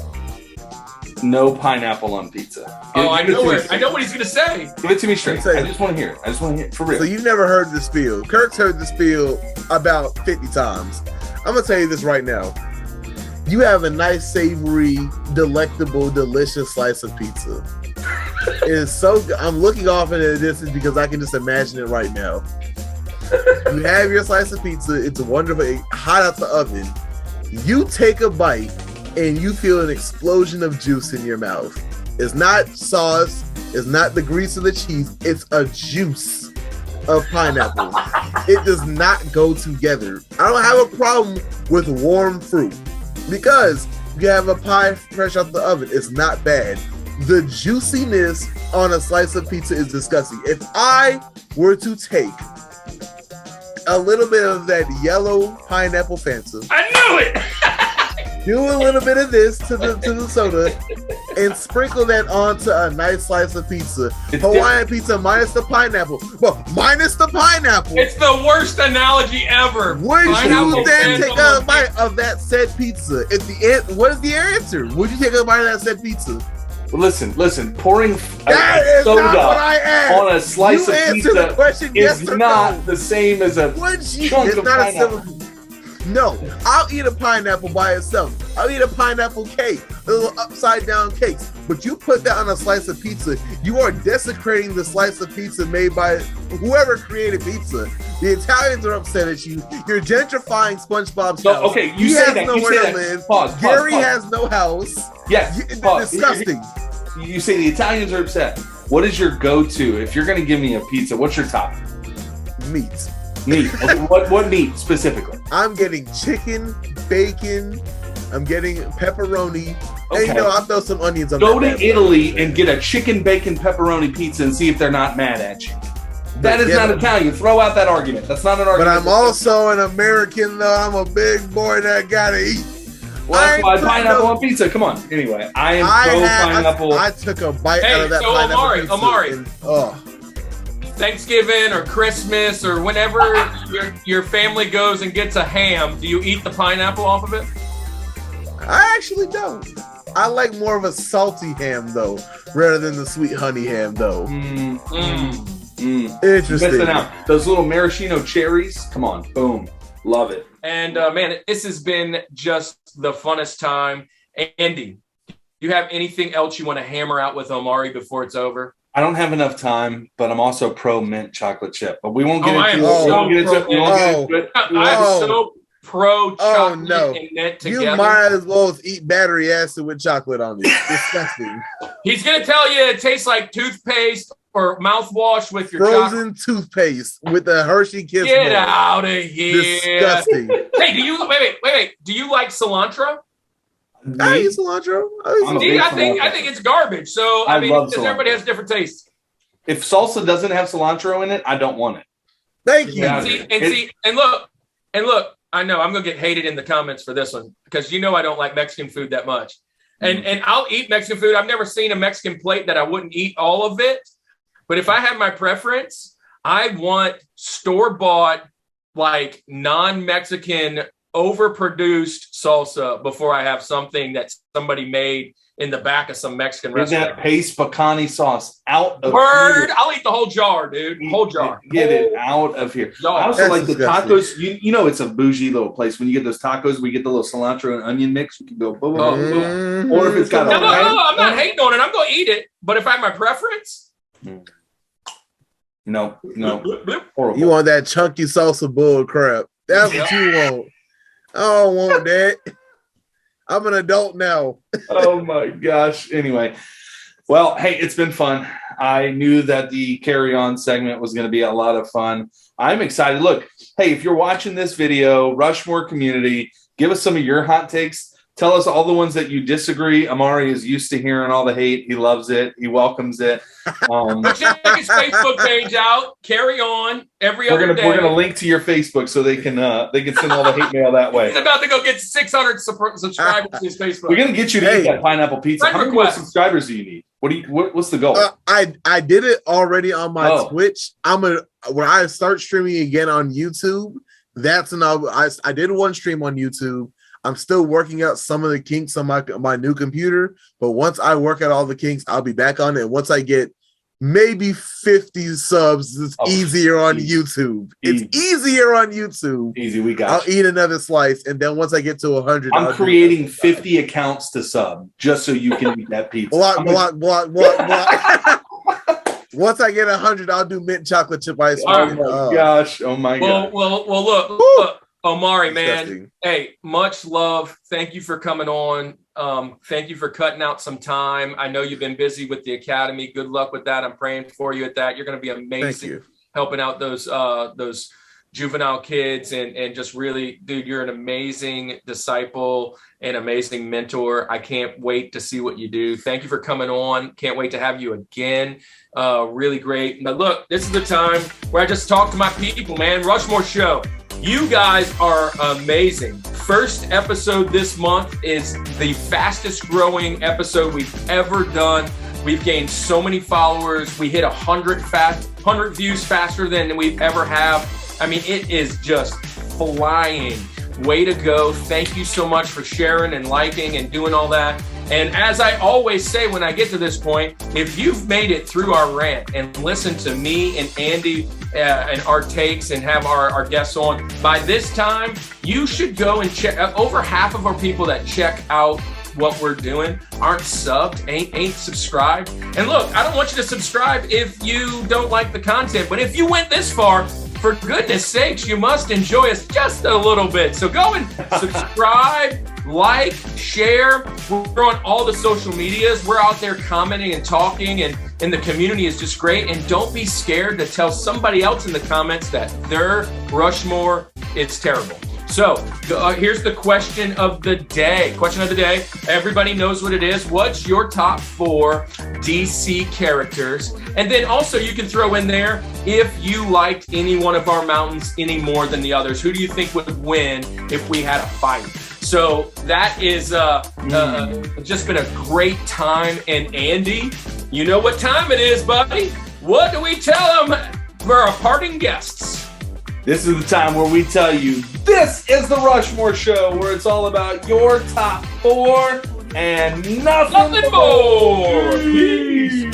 no pineapple on pizza? I know what he's gonna say. Give it to me straight. I just want to hear it. For real. So you've never heard the spiel. Kirk's heard the spiel about 50 times. I'm gonna tell you this right now. You have a nice, savory, delectable, delicious slice of pizza. It is so good. I'm looking off into the distance because I can just imagine it right now. You have your slice of pizza. It's wonderful, hot out the oven. You take a bite and you feel an explosion of juice in your mouth. It's not sauce. It's not the grease of the cheese. It's a juice of pineapple. It does not go together. I don't have a problem with warm fruit because you have a pie fresh out the oven. It's not bad. The juiciness on a slice of pizza is disgusting. If I were to take a little bit of that yellow pineapple Fanta, I knew it. Do a little bit of this to the soda and sprinkle that onto a nice slice of pizza. Hawaiian pizza minus the pineapple. Well, minus the pineapple. It's the worst analogy ever. Would you then take a bite of that said pizza? At the end, what is the answer? Would you take a bite of that said pizza? Well, listen. Pouring that soda not what I asked. On a slice of pizza yes is not the same as a chunk of pineapple. No, I'll eat a pineapple by itself. I'll eat a pineapple cake, a little upside down cakes. But you put that on a slice of pizza, you are desecrating the slice of pizza made by whoever created pizza. The Italians are upset at you. You're gentrifying SpongeBob's house. Okay, he has nowhere to live. Gary has no house. Yes, disgusting. You say the Italians are upset. What is your go-to if you're going to give me a pizza? What's your top? Meat. Okay, what meat specifically? I'm getting chicken, bacon. I'm getting pepperoni. Okay. And I'll throw some onions on Go to Italy and get a chicken, bacon, pepperoni pizza and see if they're not mad at you. That is not Italian. Throw out that argument. That's not an argument. But I'm also an American, though. I'm a big boy that gotta eat. Well, that's why pineapple on pizza. Come on. Anyway, I am pineapple. I took a bite out of that pineapple pizza. Omari. Thanksgiving or Christmas or whenever your family goes and gets a ham, do you eat the pineapple off of it? I actually don't. I like more of a salty ham, though, rather than the sweet honey ham, though. Interesting. Missing out. Those little maraschino cherries. Come on. Boom. Love it. And, man, this has been just the funnest time. Andy, do you have anything else you want to hammer out with Omari before it's over? I don't have enough time, but I'm also pro mint chocolate chip. But we won't get into it. I'm so pro chocolate and mint together. You might as well eat battery acid with chocolate on it. Disgusting. He's going to tell you it tastes like toothpaste or mouthwash with your frozen toothpaste with the Hershey Kiss. Get out of here. Disgusting. Hey, do you wait. Do you like cilantro? I eat cilantro. I think it's garbage. So I mean, because everybody has different tastes. If salsa doesn't have cilantro in it, I don't want it. Thank you. And look. I know I'm gonna get hated in the comments for this one because I don't like Mexican food that much. And I'll eat Mexican food. I've never seen a Mexican plate that I wouldn't eat all of it. But if I have my preference, I want store-bought, like non-Mexican, overproduced salsa before I have something that somebody made in the back of some Mexican restaurant. That paste pecani sauce out of Word! here. I'll eat the whole jar, dude. Whole jar. Get it out of here. Jar. I also like the tacos. It's a bougie little place. When you get those tacos, we get the little cilantro and onion mix. You can go boom, boom, boom. Or if it's got no, I'm not hating on it. I'm going to eat it. But if I have my preference... No. Horrible. You want that chunky salsa bull crap. That's what you want. I don't want that. I'm an adult now. Oh my gosh. Anyway, well, hey, it's been fun. I knew that the Carry On segment was going to be a lot of fun. I'm excited. Look, hey, if you're watching this video, Rushmore community, give us some of your hot takes. Tell us all the ones that you disagree. Omari is used to hearing all the hate. He loves it. He welcomes it. Check his Facebook page out. Carry On every other day. We're gonna link to your Facebook so they can send all the hate mail that way. He's about to go get 600 subscribers to his Facebook. We're gonna get you to eat that pineapple pizza. How many more subscribers do you need? What's the goal? I did it already on my Twitch. When I start streaming again on YouTube, that's when I did one stream on YouTube. I'm still working out some of the kinks on my new computer, but once I work out all the kinks, I'll be back on it. And once I get maybe 50 subs, it's easier on YouTube. It's easier on YouTube. Easy, we got I'll eat another slice, and then once I get to 100, I'm creating 50 accounts to sub just so you can eat that pizza. Block. Once I get 100, I'll do mint chocolate chip ice cream. Oh my gosh! Oh my god! Well, look. Omari, man, hey, much love. Thank you for coming on. Thank you for cutting out some time. I know you've been busy with the Academy. Good luck with that. I'm praying for you at that. You're going to be amazing helping out those juvenile kids and just really, dude, you're an amazing disciple and amazing mentor. I can't wait to see what you do. Thank you for coming on. Can't wait to have you again. Really great. Now, look, this is the time where I just talk to my people, man. Rushmore Show. You guys are amazing. First episode this month is the fastest growing episode we've ever done. We've gained so many followers. We hit 100 views faster than we've ever have. I mean, it is just flying. Way to go. Thank you so much for sharing and liking and doing all that. And as I always say when I get to this point, if you've made it through our rant and listened to me and Andy and our takes and have our guests on, by this time, you should go and check. Over half of our people that check out what we're doing aren't subbed, ain't subscribed. And look, I don't want you to subscribe if you don't like the content, but if you went this far, for goodness sakes, you must enjoy us just a little bit. So go and subscribe, like, share. We're on all the social medias. We're out there commenting and talking, and the community is just great. And don't be scared to tell somebody else in the comments that their Rushmore is terrible. So here's the question of the day. Question of the day. Everybody knows what it is. What's your top 4 DC characters? And then also you can throw in there if you liked any one of our mountains any more than the others. Who do you think would win if we had a fight? So that is just been a great time. And Andy, you know what time it is, buddy. What do we tell them for our parting guests? This is the time where we tell you this is the Rushmore Show, where it's all about your top 4 and nothing more. Peace.